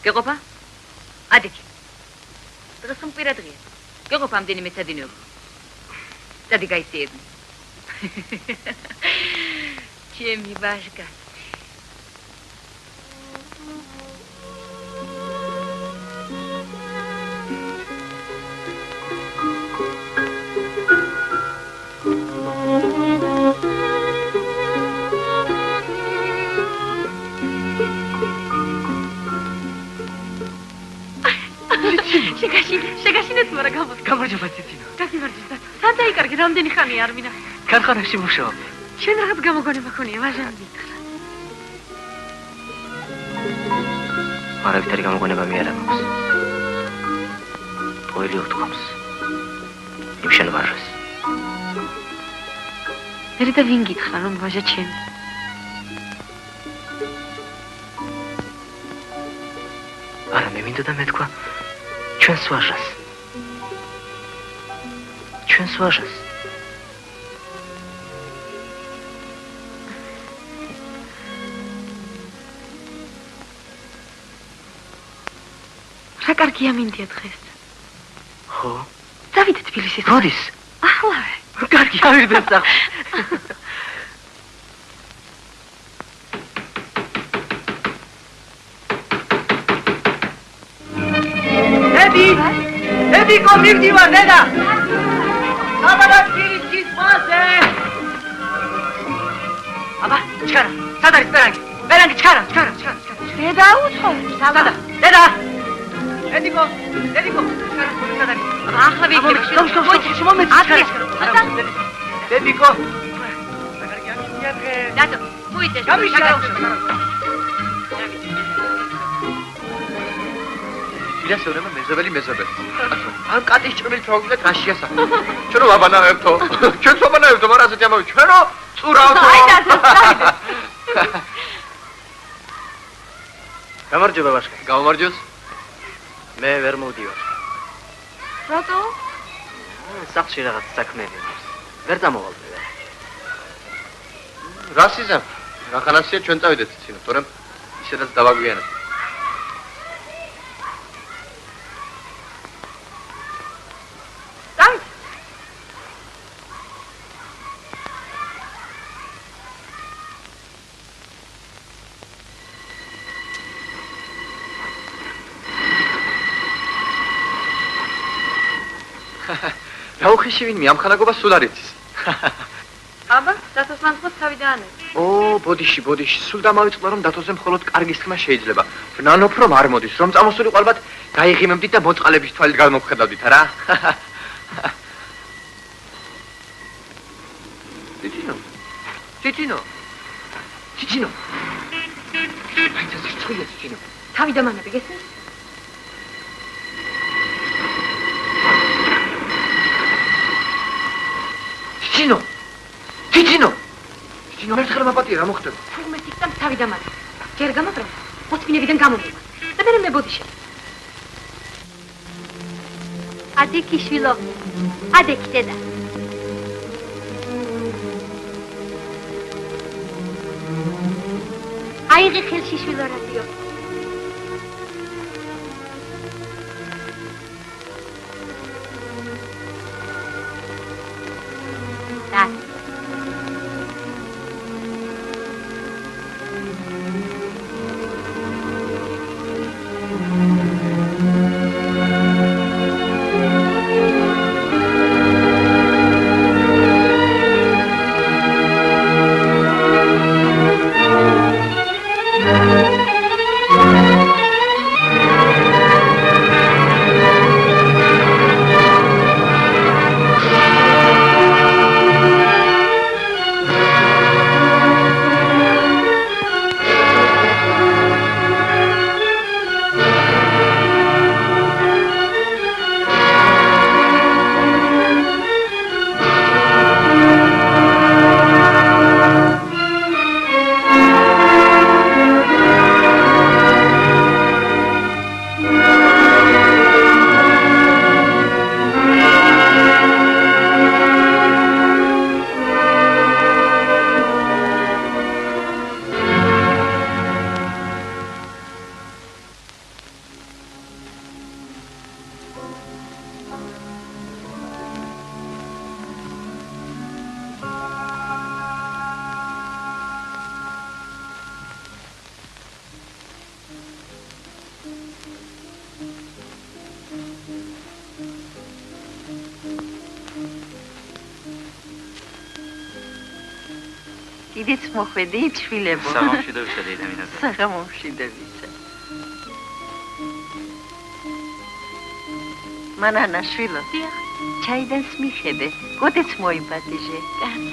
გეყოფა? ადიქი. დღეს უმპირა დღეა. გეყოფა ამდენი მეცადინეობა. წადი გაისიერნი. ჩემი ბაშკა. შეგაშინეთ მარა გამარჯობა ციცინო. გაგიმარჯვეთ. სად დაიკარგე რამდენი ხანია არ მინახე. ქარხანაში მუშაობ. შენ რაღაც გამოგონება ქონია ვაჟან მითხრა. არავითარი გამოგონება მე არ აქვს. პოელი უთქვამს. იმ შენ ვაჟას. მე და ვინ გითხრა რომ ვაჟა ჩემი. არა მე მინდა და მეთქვა ჩვენს ვაჟას. ჩვენს ვაჟას. რა კარგი ამინდია დღეს. ხო? დავიდე თბილისის. როდის? ახლავე. კარგი ავიდე სახლში. ედიკო მივდივარ დედა. საბადად გირიშის მასე. აბა, ჩქარა. სად არის პერანგი? პერანგი ჩქარა. დედა უცხო. სადა. დედა. ედიკო, ჩქარა. სად არის? აბა, ახლა ვიქნები. მომეც ჩქარა. ედიკო. კარგი ამინდია დღე. დათო, თუ იცეს. ირასეუნება მეზობელი. ან კატის ჭრმელი ჩავაგდეთ რაშია სახე. ჩვენო ვაბანაებთო. ჩვენც ვაბანაებთო, მაგრამ ასეთი ამბავი ჩვენო წურავთო. აი დათო, დავიდე. გამარჯობა ვაშკა. გამარჯოს. მე ვერ მოვდივარ. რატო? სახლში რაღაც საქმეები მაქვს. ვერ წამოვალ. რა სიზა? რა ხანასია ჩვენ წავიდეთ ცინო, თორემ ისედაც დავაგვიანებ. რაუხიში ვინმე ამ ხანაგობას სულ არ იცის. აბა, დათოს მანქოს თავი დაანებს. ო, ბოდიში, სულ დამავიწყდა რომ დათოზე მხოლოდ კარგის თქმა შეიძლება. ნანოფ რომ არ მოდის, რომ წამოსულიყო ალბათ გაიღიმებდით და მოწყალების თვალით გამოვხედავდით, არა? ციცინო. აი ეს სწორია ციცინო. თავი დამანები, გესმის? ციცინო, ერთხელ მაპატია რა მოხდება? თურმე სიკვდამ თავი დამანები. ჯერ გამობრა, მოწმინებიდან გამომიყვანს. და მერე მე ბოდიში. ადექი შვილო. ადექი დედა. აიღე ხელში შვილო რადიო. კიდეც მოხვედით, შვილებო? საღამოშვიდობისა, დედამინაძე. საღამოშვიდობისა. მანანა შვილო. დიახ. ჩაიდანს მიხედე, კოდეც მოიბატიჟე. კარი.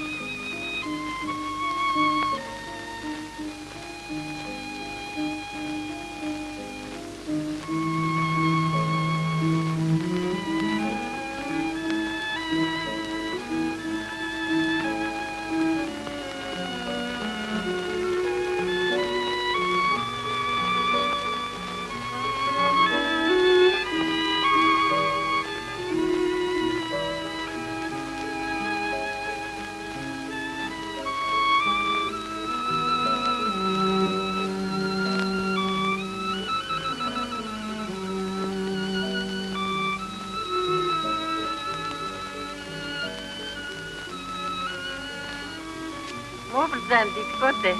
მობრძანდით, კოდე.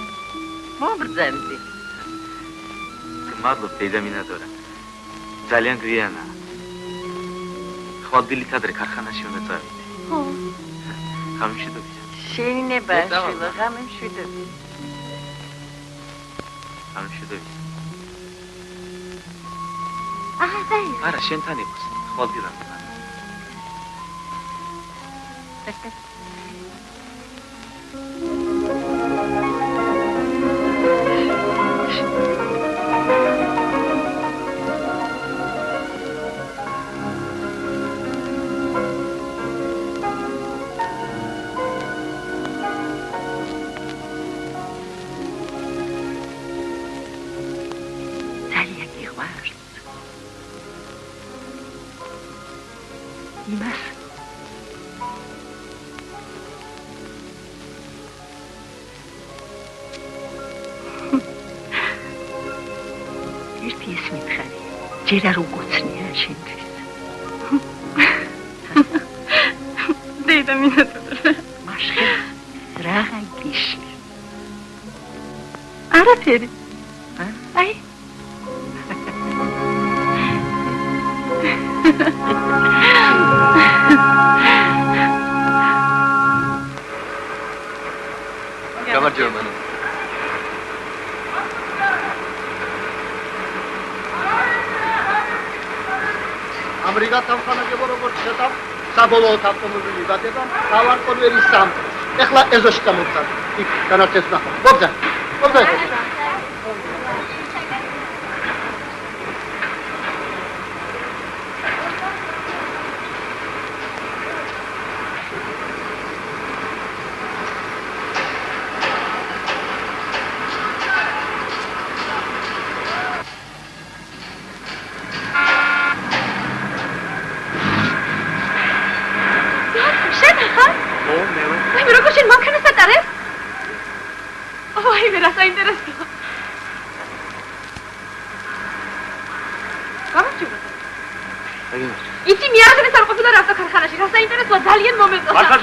მობრძანდით. მადლობ, დედამინაძე. ძალიან გვიანა. ხვალდილით ადრე ქარხანაში უნდა წავიდე. ხო. გამშვიდობია. შეინება, შვილო, გამშვიდობია. გამშვიდობია. აჰა, დაი. არა, შენთან იყოს. ხვალდილად. იმას ერთი ეს მითხარი ჯერ არ უგოცნია შენთვის დედამინაძე მაშხი რაღა გიშლი არაფერი აი გამარჯობა მანო. ამრიგად სამხანაგებო როგორც შეთავ, საბოლოოდ ავტომობილი დადება ავარკონვერის სამწეს. ეხლა ეზოში გამოგცად. იქ განათებს ნახო. მოგზა.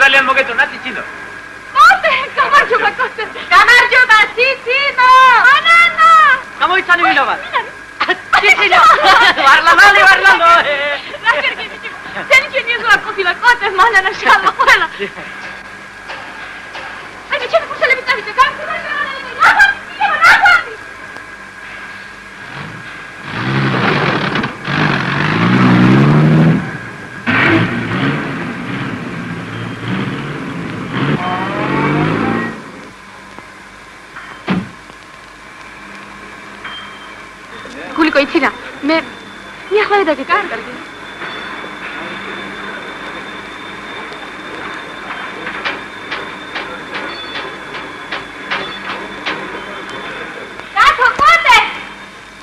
ძალიან მოგეწონა ციცინო. კოტე, გამარჯობა კოტე. გამარჯობა ციცინო. ანანა. გამოიცანი ვილოვა. ციცინო. ვარლამალი. რა გერგები? სენი ჩენიეზო აკოფილა კოტე მანანა შალო ყველა. აი ჩემი კურსელები წავიდე, გამარჯობა. გულიკო იცი რა მე ახლა დაგე კარგი რატო ყოდე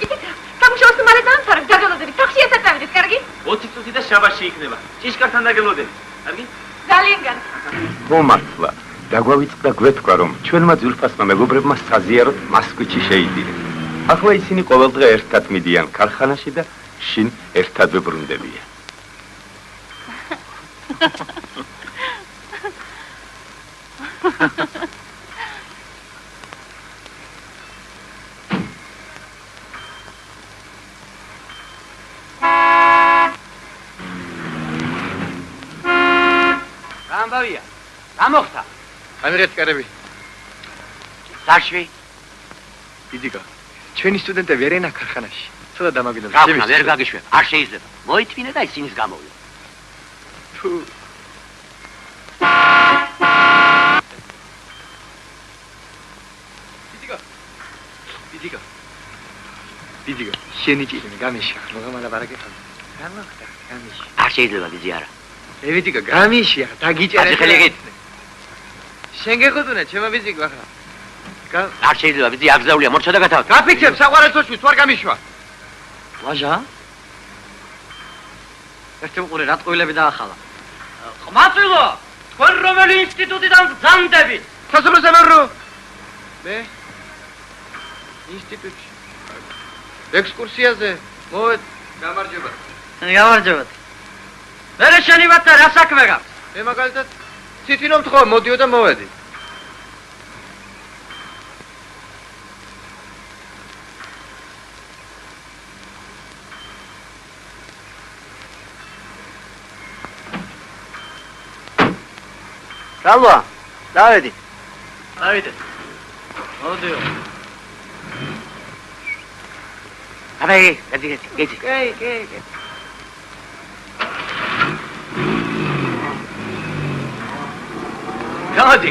იცი სამშობლოს მალე დამთავრე დაგელოდები ტაქსი ესაწავიდეთ კარგი 20 წუთი და შაბაში იქნება ჭიშკართან დაგელოდები კარგი ძალიან კარგი მომართლა დაგვავიწყდა გვეთქვა რომ ჩვენმა ძვირფასმა მეგობრებმა საზიაროთ მასკვიჩი შეიძინეს ახლა ისინი ყოველდღე ერთად მიდიან ქარხანაში და შინ ერთადვე ბრუნდებიან. რა ამბავია? რა მოხდა? ამირეთ კარები. დაშვი. ბიძიკო, ჩვენი სტუდენტები ერენა ქარხანაში. ცოტა დამაგინო. რა ვერ გაგიშვებ. არ შეიძლება. მოითმინე და ისინის გამოვიო. თუ ბიძიკო, შენი ჭირიმე გამიშა. მოგამალა ბარაკეთო. რა მოხდა? გამიშა. არ შეიძლება ბიძი არა. ბიძიკო, გამიშა, დაგიჭერე. ასე ხელი გეთ. შენ გეხოდუნა, ჩემო ბიძიკო ახლა. არ შეიძლება ბიძი აგზაულია, მორჩა და გათავ. გაფიქრებ საყვარელთოში, თუ არ გამიშვა. ვაჟა? ერთი უყურე რა ტყუილები დაახალა. ხმაწილო, თქვენ რომელი ინსტიტუტიდან გზანდებით? სასოფლო-სამეურნეო. მე ინსტიტუტში. ექსკურსიაზე მოვედ. გამარჯობა. გამარჯობათ. მერე შენი ვათა რა საქმე გაქვს? მე მაგალითად ციტინო მთხოვ, მოდიო და მოვედი. Salva, davedi. Davedi. Oddio. Vabbè, geti. Che. Gati.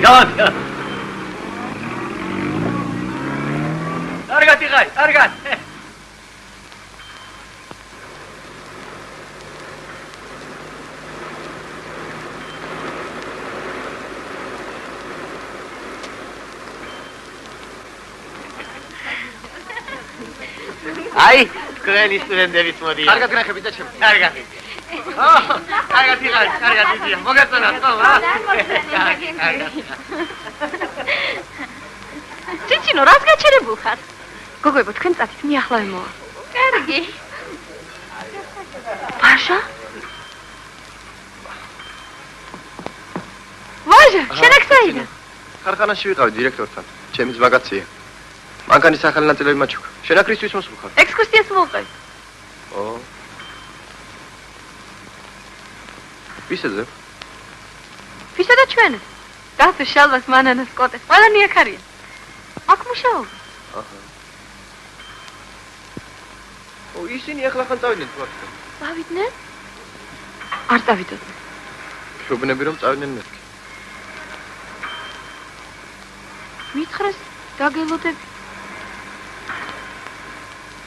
Argati. აი, თქვენი სტუდენტებიც მოდიან. კარგად გნახებით და ჩემ. კარგად. კარგად იდეა. მოგეწონათ ხოლმე? ჩიჩინო, რას გაჩერებულ ხარ? გოგოებო, თქვენ წათით მიახლავე მოვა. კარგი. ბაშა? ვაჟა, შენ აქ საიდან? ქარხანაში ვიყავი დირექტორთან. ჩემი ზვაგაცია. მანქანის ახალი ნაწილები მაჩუქა. შენ აქ რისთვის მოსულხარ? ექსკურსიას მოვყევი. ვისეზე? ვისა და ჩვენ? გასულ შალვას, მანანას, კოტეს, ყველანი აქ არიან. აქ მუშაობ. ისინი ახლა ხან წავიდნენ თუ აქ? წავიდნენ? არ წავიდოდნენ. შუბნები რომ წავიდნენ მეთქი. მითხრეს დაგელოდები.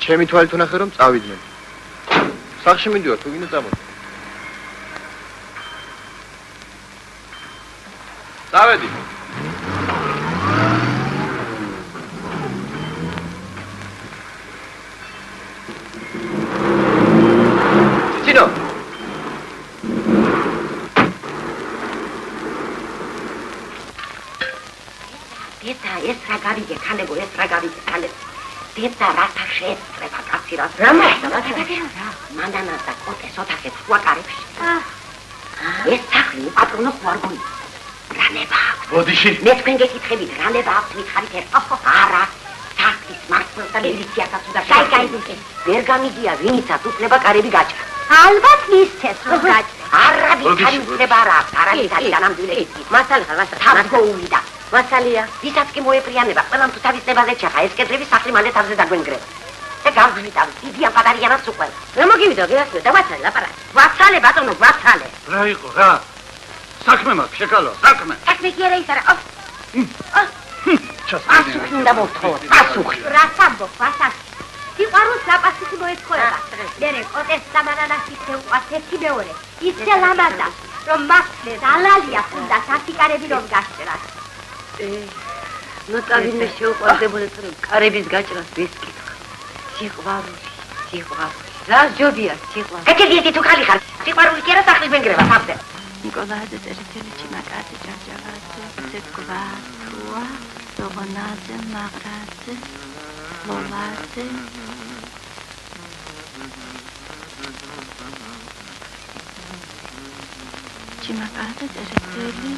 ჩემი თვალით ვნახე რომ წავიდნენ. სახში მიდივარ, თუ გინდა წამოდი. წავედი. ჩინო. ეს რა გავიგე, ქალებო, დედა რათა შეეწრება კაცი რა. რა მოხდა? მანდანას და კოტეს ოთახებს უაკარებში. ეს სახლი უპატრონო ხوارგული. რანება აქვს. ბოდიში. მე თქვენ გეკითხებით, რანება აქვს მითხარით ერთ. არა, სახლის მართლმსა მილიციაში უნდა შეგაიდეთ. ვერ გამიგია, ვინიცაც უფლება კარები გაჭრა. ალბათ მისცეს რომ გაჭრა. არა, ვიქარი უფლება რა აქვს, არა ვიქარი განამდვილე. მასალა თავგოულიდა. მასალია, ვისაც კი მოეპრიანება, ყველამ თუ თავის ნებაზე ჩახა, ეს კედლები სახლი მალე თავზე დაგვენგრება. და გავზვიტავ, დიდი ამ პატარიანას უყვება. რა მოგივიდა, გეასმე, დავაცალე ლაპარაკი. ვაცალე ბატონო, ვაცალე. რა იყო, რა? საქმე მაქვს, შეკალო, საქმე. საქმე კი არა ის არა. პასუხი უნდა მოვთხოვოთ, პასუხი. რას ამბობ, ვასაკი? სიყვარულს საპასუხი მოეწყობა. მერე კოტეს და მანანას ისე უყვარს ერთი მეორე. ისე ლამაზა, რომ მართლაც ალალია უნდა სასიკარები რომ გასწრას. ნუ წავიდე შეუყვარდებოდი, რომ კარების გაჭრას ვისკითხა. სიყვარული. რა ჯობია სიყვარული. ეკედი თუ ხალი ხარ. სიყვარული კი არა სახლის მენგრება თავზე. ნიკოლაძე წერეთელი ჩიმაკაძე ჯარჯავაძე ცეკვათუა დოგონაძე მაგრაძე ლოლაძე ჩიმაკაძე წერეთელი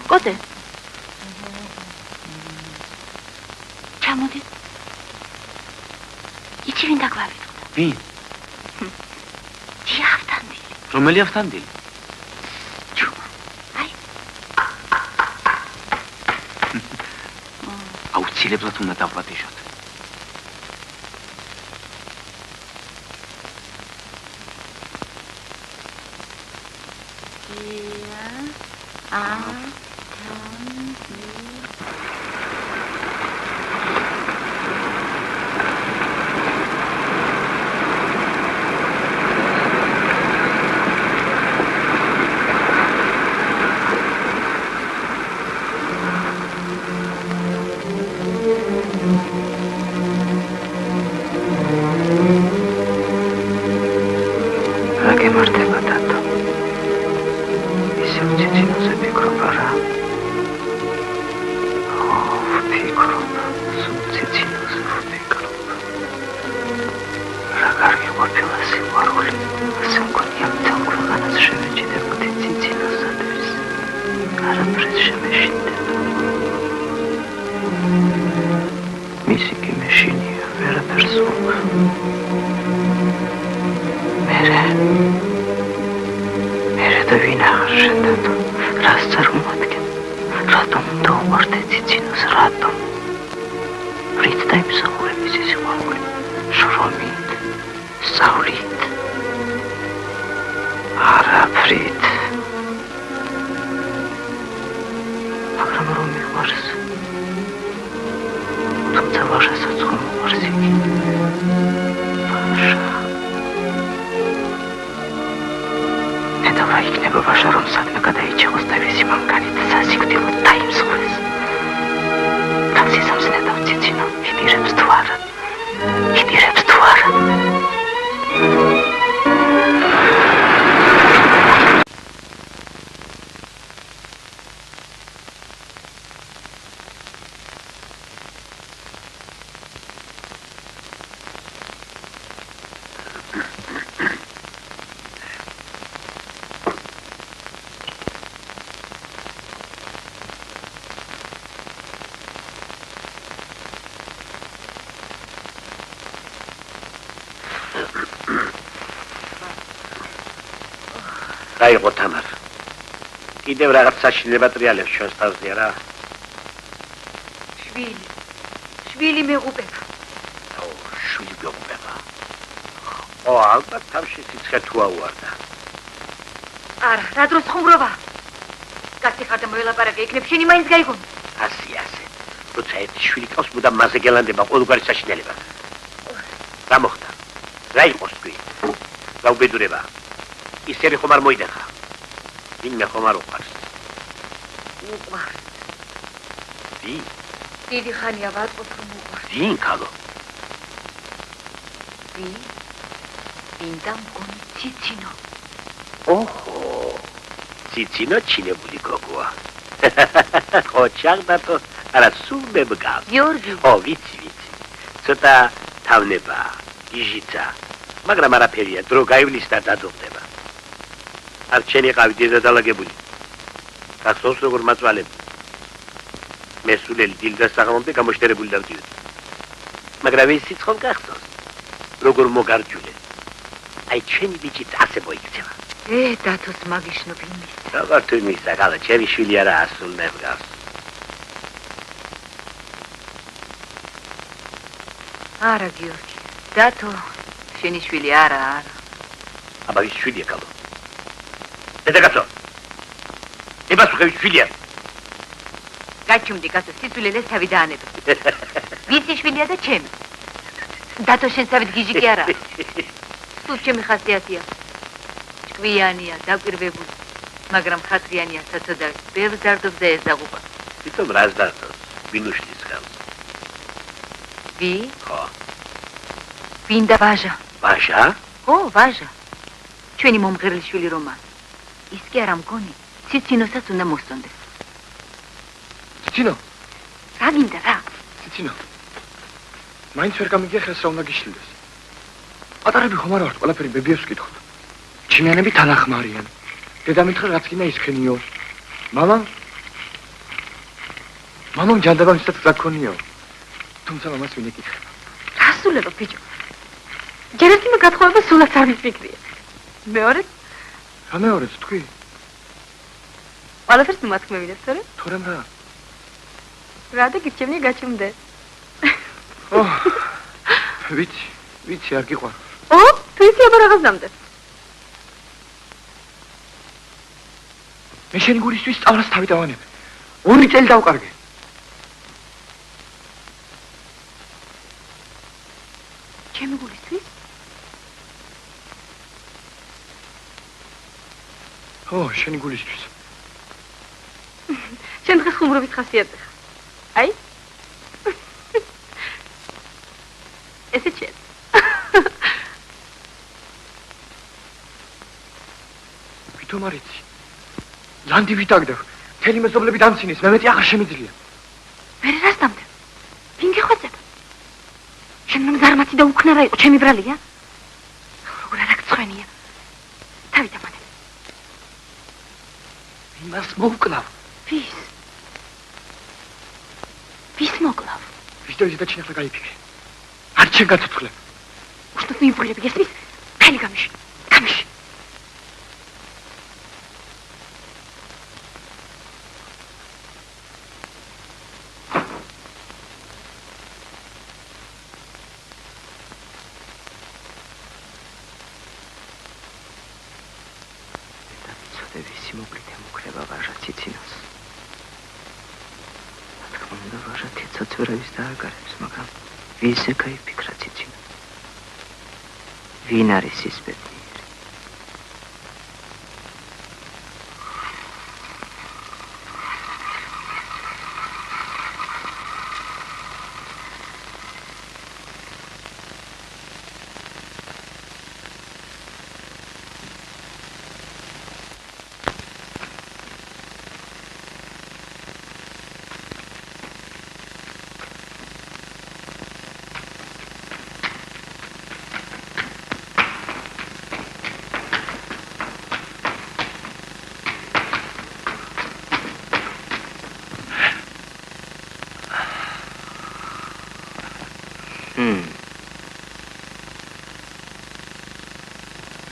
კოტე ჩამოდი იცი ვინ დაგვავიწყდა ვინ? ჯიავთანდი რომელი ავთანდი? ჩუმა აი აუცილებლად უნდა დავპატიჟოთ. რა იყო თამარ? კიდევ რაღაც საშინება ტრიალებს ჩვენს თავზე რა? შვილი მეღუპება. შვილი მეღუპება. ალბათ თავში სიცხე თუ აუარდა. არა, რა დროს ხუმრობა? კაცი ხარ და მოელაპარაკე, იქნებ შენი მაინც გაიგონო. ასე. როცა ერთი შვილი ყავს, მუდამ მასზე გელანდება ყოველგვარი საშინელება. რა მოხდა? რა იყო თქვი? რა უბედურება? ისერი ხომ არ მოიდეხა. ვინმე ხომ არ უყვარს. უყვარს. ვინ? დიდი ხანია ვატყობ რომ უყვარს. ვინ ქალო? ვინ და მგონი ციცინო. ოჰო. ციცინო ჩინებული გოგოა. ოჩაღდა თო არა სულ მებგავს. გიორგი. ვიცი. ცოტა თავნება, იჟიცა. მაგრამ არაფერია, დრო გაივლის და დადოხდება. არ ჩენი ყავი დედადალაგებული. გახსოვს როგორ მაწვალები. მესულელი დილდას საღამომდე გამოშტერებული დავდიოდი. მაგრამ ისიც ხომ გახსოვს, როგორ მოგარჯულე. აი ჩენი ბიჭიც ასე მოიქცევა. დათოს მაგიშნობ იმის. როგორ თუ იმისა, გალა ჩემი შვილი არა ასულ მევგავს. არა გიორგი, დათო შენი შვილი არა. აბა ვის შვილია ქალო? დედაკაცო. ებასუხე ვის შვილია? გაჩუმდი კაცო, სიცვილელეს თავი დაანებო. ვისი შვილია და ჩემი? დათო შენ თავით გიჟი კი არა. სულ ჩემი ხასიათია. ჭკვიანია, დაკვირვებული, მაგრამ ხათრიანია საცოდავი. ბევრ ზარდობს და ეს დაღუპა. თვითონ რას დარდოს? ვინუშლის ხელს. ხო. ვინ და ვაჟა? ვაჟა? ხო, ვაჟა. ჩვენი მომღერლიშვილი რომა. ის კი არა მგონი, ციცინოსაც უნდა მოსწონდეს. ციცინო? რა გინდა რა? ციცინო. მაინც ვერ გამიგიახეს რა უნდა გიშლილდეს. პატარები ხომ არ ვართ, ყველაფერი ბებიას ვკითხოთ. ჩიმიანები თანახმარიან. დედამიწა რაც გინდა ისხენიო. მამამ ჯანდაბამისაც გაქონიო. თუმცა მამას ვინ ეკითხება? რა სულება ბიჭო? ჯერეთკიმა გათხოვება სულაც არ მიფიქრია. მეორედ? რა მეორედ თქვი? ყველაფერს მომათქმევინებ, თორემ? თორემ რა? რა და გირჩევნია გაჩუმდე. ვიცი არ გიყვარ. ო, თუ იცი აბა რაღაც დამდა. მე შენი გულისთვის სწავლას თავი დავანებ. 2 წელი დავკარგე. ჩემი გულისთვის? ო, შენი გულისთვის. შენ დღეს ხუმრობით ხასიათზე ხარ. აი? ესე ჩენ. ვითომ არ იცი? ლანდი ვიტაგდებ. მთელი მეზობლები დამცინის, მე მეტი აღარ შემიძლია. ვერ რას დამდა? ვინ გეხვეწებ? შენ მზარმაცი და უქნარა იყო, ჩემი ბრალია? როგორ არ აქცხვენია? თავი დამანე. იმას მოვკლავ. ვის? ვის მოკლავ? ვის და ზედა ჩინახლა გაიფიქრე. არ შენ გაცოცხლე. უშტოდ მიუბრილები გესმის? ფელი გამიში. გამიში. ვისე გაიფიქრა ციცინა. ვინ არის ის ბედნიერი?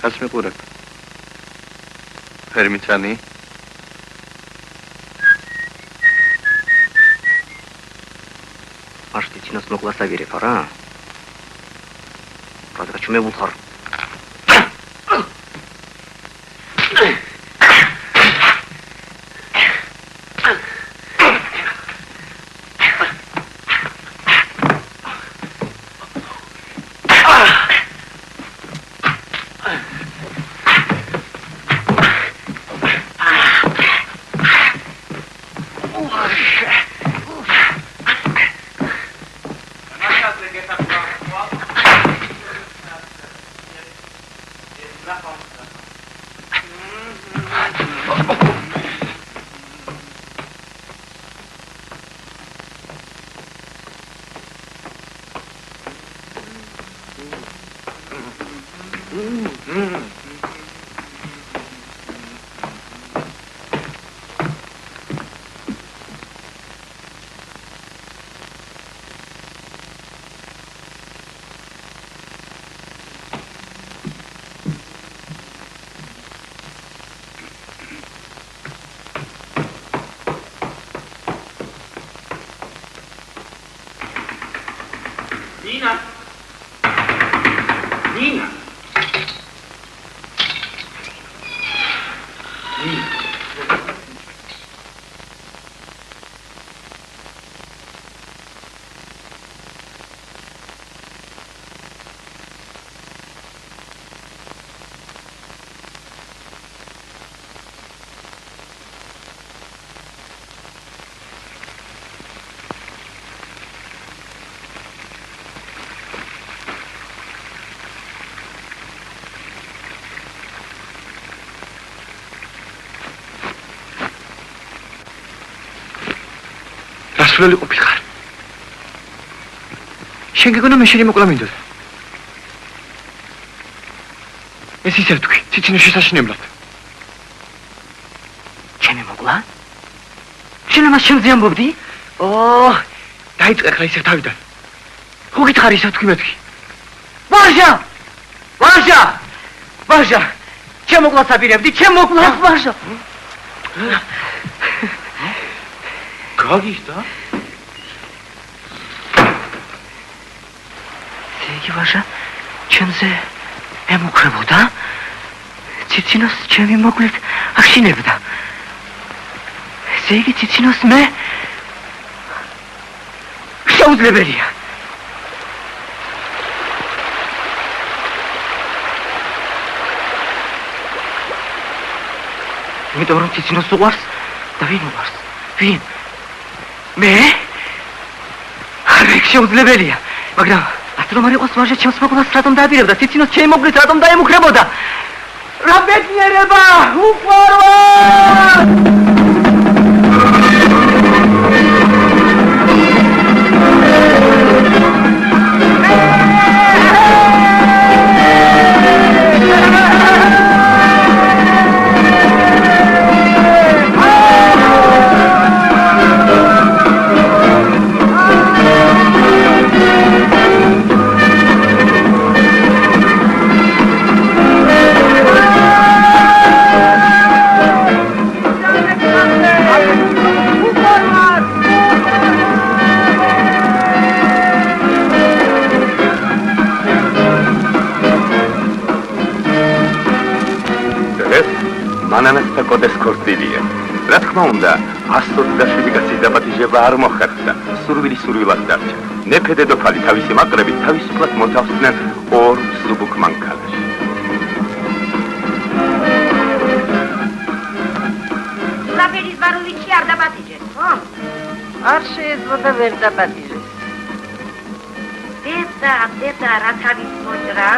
Kas მიყურებ? ფერმიცანი? аш тичинас могласа гиреф ара? Правда, чуме булхар. Nina! Nina! Nina! გასვლელი ყოფილიყარ. შენ გეგონა მე შენი მოკლა მინდოდა. ეს ისევ თქვი, ციცინო შესაშინებლად. ჩემი მოკლა? შენ ამას შემზე ამბობდი? ო, დაიწყე ხა ისევ თავიდან. ხო გითხარი ისევ თქვი მეთქი. ვარჟა! ვარჟა! ვარჟა! ჩემ მოკლას აპირებდი, ჩემ მოკლას ვარჟა! გაგიშდა? იგი ვაჟა ჩემზე ემუქრებოდა ციცინოს ჩემი მოკლედ აღშინებდა ესე იგი ციცინოს მე შეუძლებელია იმიტომ რომ ციცინოს უყვარს და ვინ უყვარს ვინ მე არ შეუძლებელია მაგრამ ასე რომ არ იყოს ვაჟა ჩემს მოკლას რატომ დააპირებდა ციცინოს ჩემი მოკლედ რატომ დაემუქრებოდა რა ბედნიერება უყვარვა მანანას და კოდეს ქორწილია. რა თქმა უნდა, 127 კაცის დაპატიჟება არ მოხერხდა. სურვილად დარჩა. მეფე დედოფალი თავისი მაყრებით თავისუფლად მოთავსდნენ ორ მსუბუქ მანქანაში. სურაბელის ბარონიჩი არ დაპატიჟეს, ხო? არ შეეძლო და ვერ დაპატიჟეს. დედა, რა თავის მოჭრა?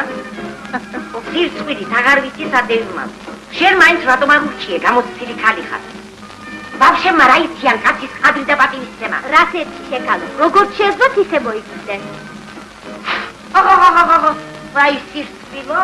სირცხვიდით აღარ ვიცი სადევნად. შენ მაინც რატომ არ ურჩიე გამოცდილი ხალი ხარ? ბავშვებმა რა იციან კაცის ყადრი და პატივისცემა? რას ერთი შეკალო? როგორც შეეძლოთ ისე მოიქცენ. ვაი სირცვილო?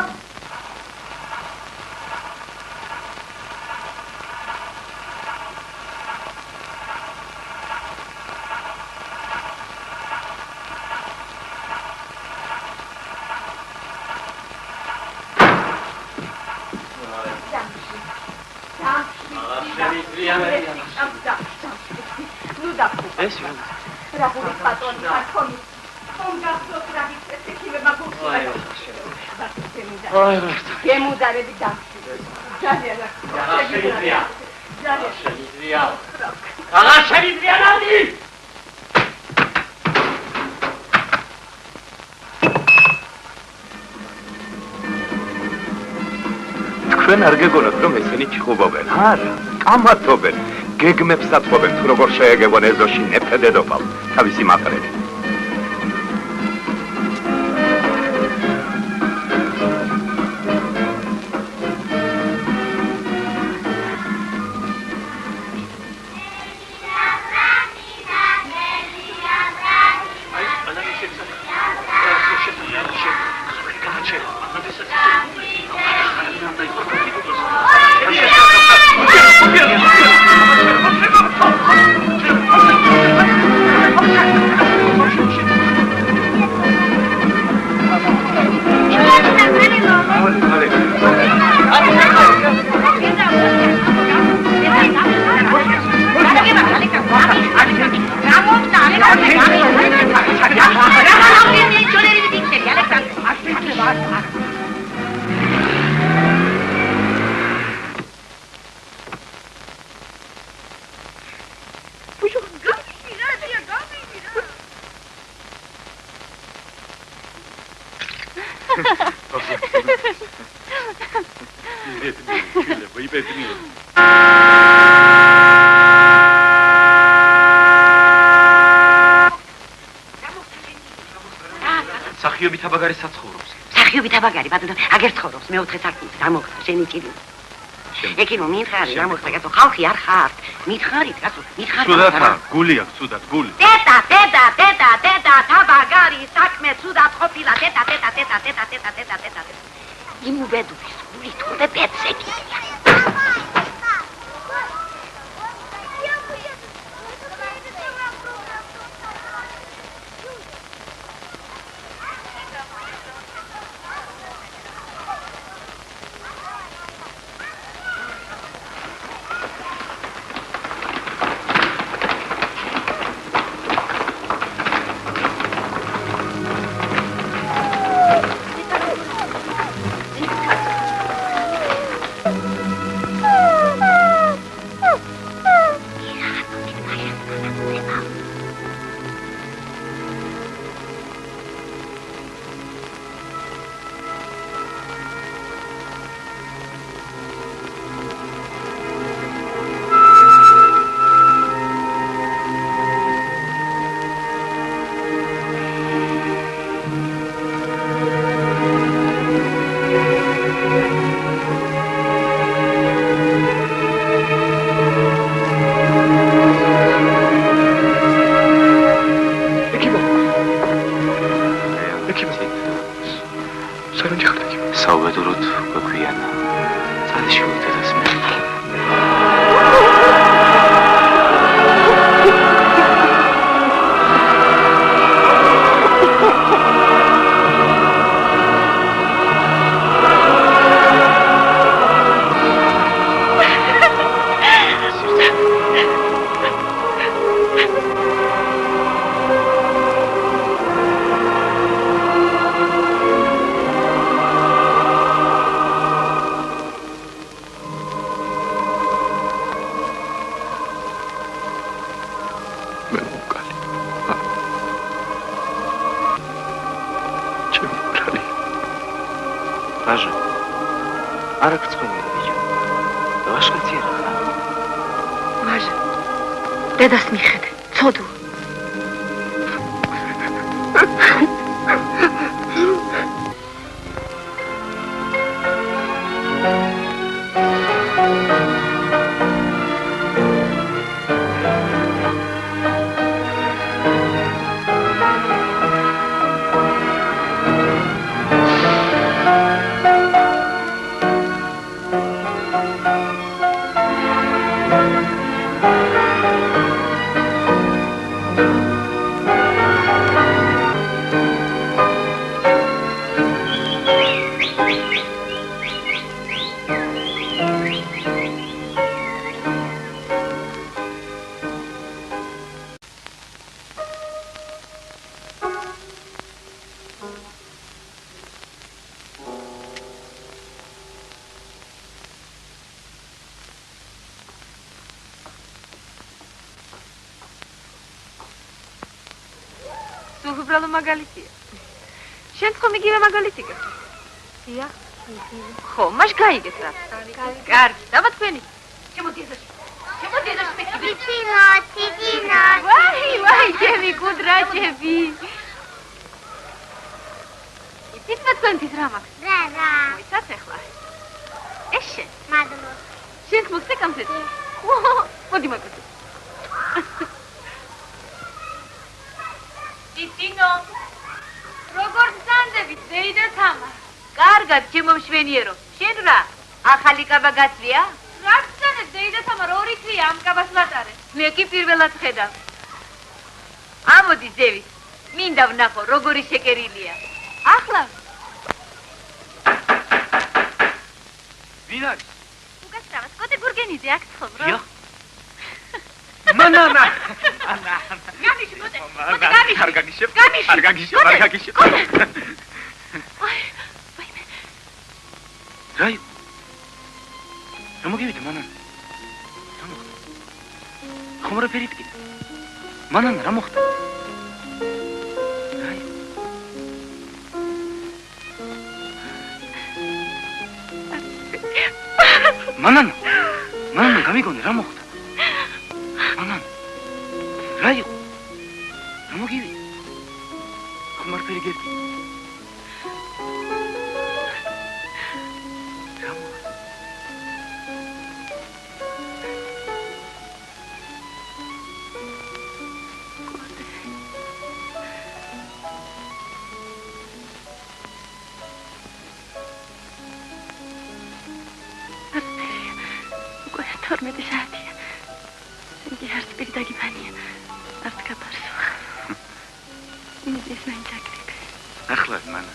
ეს ვინ? რა გული პატრონი ხარ ხომ გახსოვს რა ვიცეს ექიმებმა გულსა. გემუდარები დაგჭირდა. ძალიან აღარ შეიძლება ნადი! თქვენ არ გეგონოთ რომ ესენი ჩხუბობენ? არა, კამათობენ. გეგმებს ატყობენ თუ როგორ შეეგებონ ეზოში მეფე დედოფალს თავისი მაყრებით. სახიობით აბაგარი საცხოვრობს. სახიობით აბაგარი, ბატონო, აგერ ცხოვრობს, მეოთხე სართულზე, დამოხდა, შენი ჭირი. ეკინო, მითხარი, დამოხდა, კაცო, ხალხი არ ხართ. მითხარით, კაცო, მითხარით. ცუდად ხარ, გული აქვს, ცუდად, გული. დედა, აბაგარი, საქმე ცუდად ყოფილა, დედა. იმუბედურის გული თუნდე პეცე კიდია. დედას მიხედე, ცოდო. უბრალო მაგალითია. შენ ხომ იგივე მაგალითი გქონდა? დია, იგივე. ხო, მაშ გაიგეთ რა. კარგი, დაბა თქვენი. შემოდი ეზოში. შემოდი ეზოში მე. ტიტინო. ვაი, ჩემი კუდრაჭები. იცით მე თქვენთვის რა მაქვს? რა. მოიცათ ახლა. ეს შენ. მადლობა. შენ მოხდე კამფეტი? ხო, მოდი მაგალითი. ტიტინო, როგორ გძანდებით, დეიდა თამა? კარგად, ჩემო მშვენიერო. შენ რა, ახალი კაბა გაცლია? რა გძანებ, დეიდა თამა, რა ორი წლია ამ კაბას ვატარე. მე კი პირველად ხედავ. ამოდი, ზევით, მინდა ვნახო, როგორი შეკერილია. ახლა? ვინ არის? უკაცრავა, სკოტე გურგენიძე აქ ცხოვრობს. იო. მანანა. გამიში, მოდი. არ გაგიშებ. რაი. რა მოგივით, მანანა? რა მოხდა? ხომ რა ფერიფტი? მანანა, რა მოხდა? რაი. მანანა, გამიგონე, რა მოხდა? მანანა. რა იყო? რა მოგივი? ხომ არ ფერიგერტი? რა მოხდა? უკვე 12 საათია. სინდი არც პირი დაგიფანია. არც გაფარსო. იმის მაინც აკრიბე. ახლა მანა.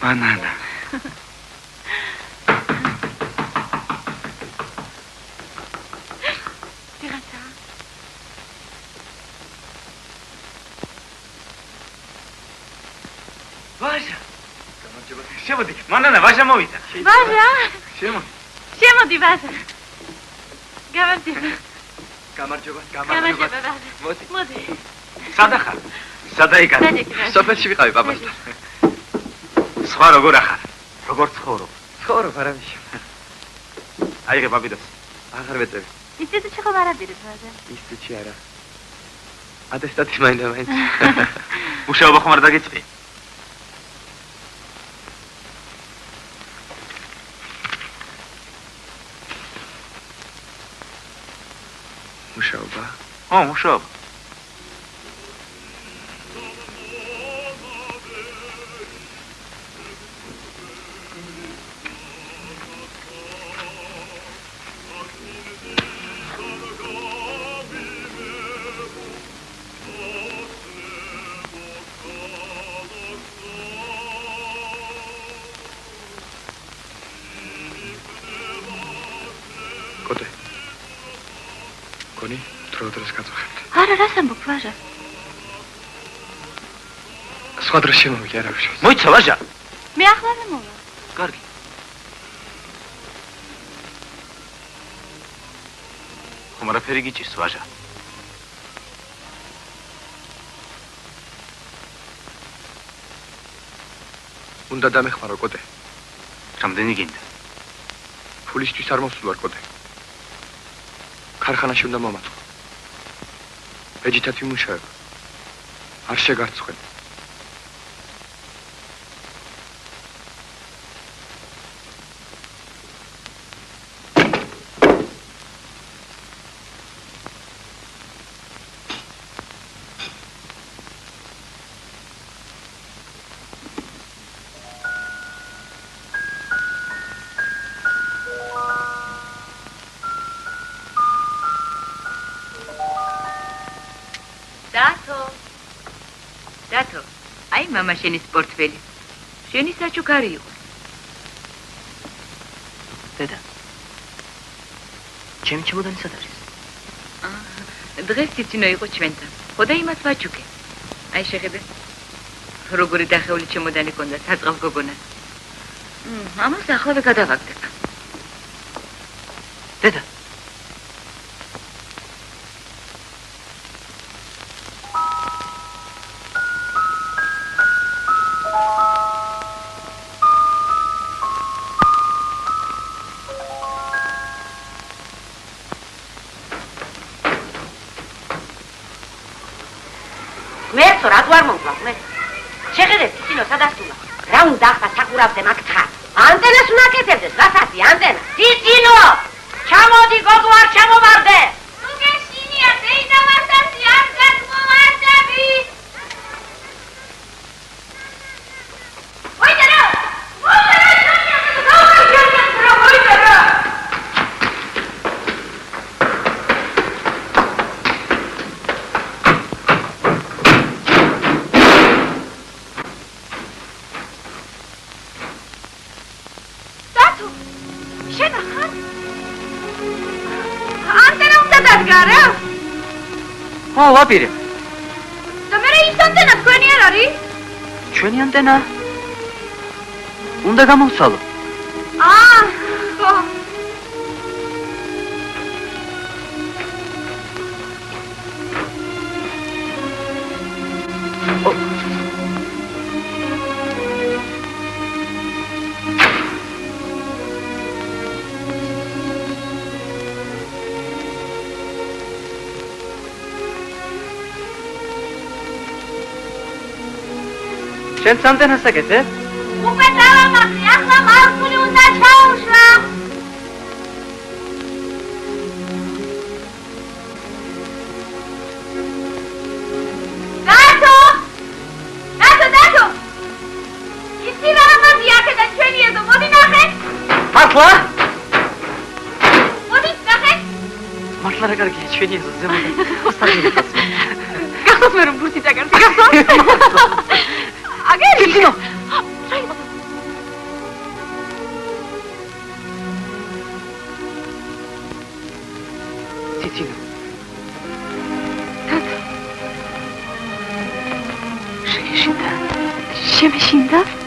ბანანა. ვაჟა. შემოდი, მანანა, ვაჟა მოვიდა. ვაჟა. შემოდი. შემოდი, ვაჟა. გამარჯობა. გამარჯობა. მოდი. მოდი. სადა ხარ? სადა იკარ? სოფელში ვიყავი პაპასთან. სხვა როგორ ახარ? როგორ ცხოვრობ? ცხოვრობ არავის. აიღე პაპიდოს. აღარ ვეწევი. ინსტიტუტში ხომ არ ადირებ, ვაჟა? ინსტიტუტში არა. ატესტატი მაინდა. მუშაობა ხომ არ დაგეწევი? მუშაობა? ო, მუშაობა. კოტე. გონი, დროდროს გაწუხებთ. არა, რას ამბობ, ვაჟა? სხვა დროს შემოვიდე, არა ვიშოს. მოიცა, ვაჟა. მე ახლავე მოვა. კარგი. ხომ არაფერი გიჭირს, ვაჟა? უნდა დამეხმარო, კოტე. რამდენი გინდა? ფულისთვის არ მოვსულვარ, კოტე. ქარხანაში უნდა მომაწყო. ბეჯითად ვიმუშავებ. არ შეგარცხვენ. დათო, აი მამა შენის პორტფელი. შენი საჩუქარი იყო. დედა. ჩემი ჩემოდანი სად არის? დღეს თვითონ იყო ჩვენთან. ხო და იმას ვაჩუქე. აი შეხედე. როგორი დახეული ჩემოდანი ქონდა საწყალ გოგონას. ამას ახლავე გადავაგდებ. დედა. გვერდო რა თუ არ მომკლავს მე? შეხედეთ, თვითონ სადასტურა. რა უნდა ახლა საკურავზე მაგთხარ? ანტენას უნდა აკეთებდეს, რასაცი ანტენა? თვითონო! ჩამოდი გოგო არ ჩამოვარდე! თუ გეშინია დეიდა ვარდასი არ გასმოვარდები! ვაიდერა! ო, ვაპირე. და მე ის ანტენა თქვენი არ არის? ჩვენი ანტენა? უნდა გამოვცალო. ხო. შენ ანტენას აკეთებ? უკვე დავამახი, ახლა მარხული უნდა ჩაუშლა. დათო! იცი რა ამაზი აქედან ჩვენი ეზო, მოდი ნახე. მართლა? მოდი ნახე. მართლა რა კარგია ჩვენი ეზო ზემოდან. ხოსტაგირებას. გახსოვს მე რომ ბურთი დაგარდი, გახსოვს? აგერი. თვითონ. ციცინო. შეშინდა.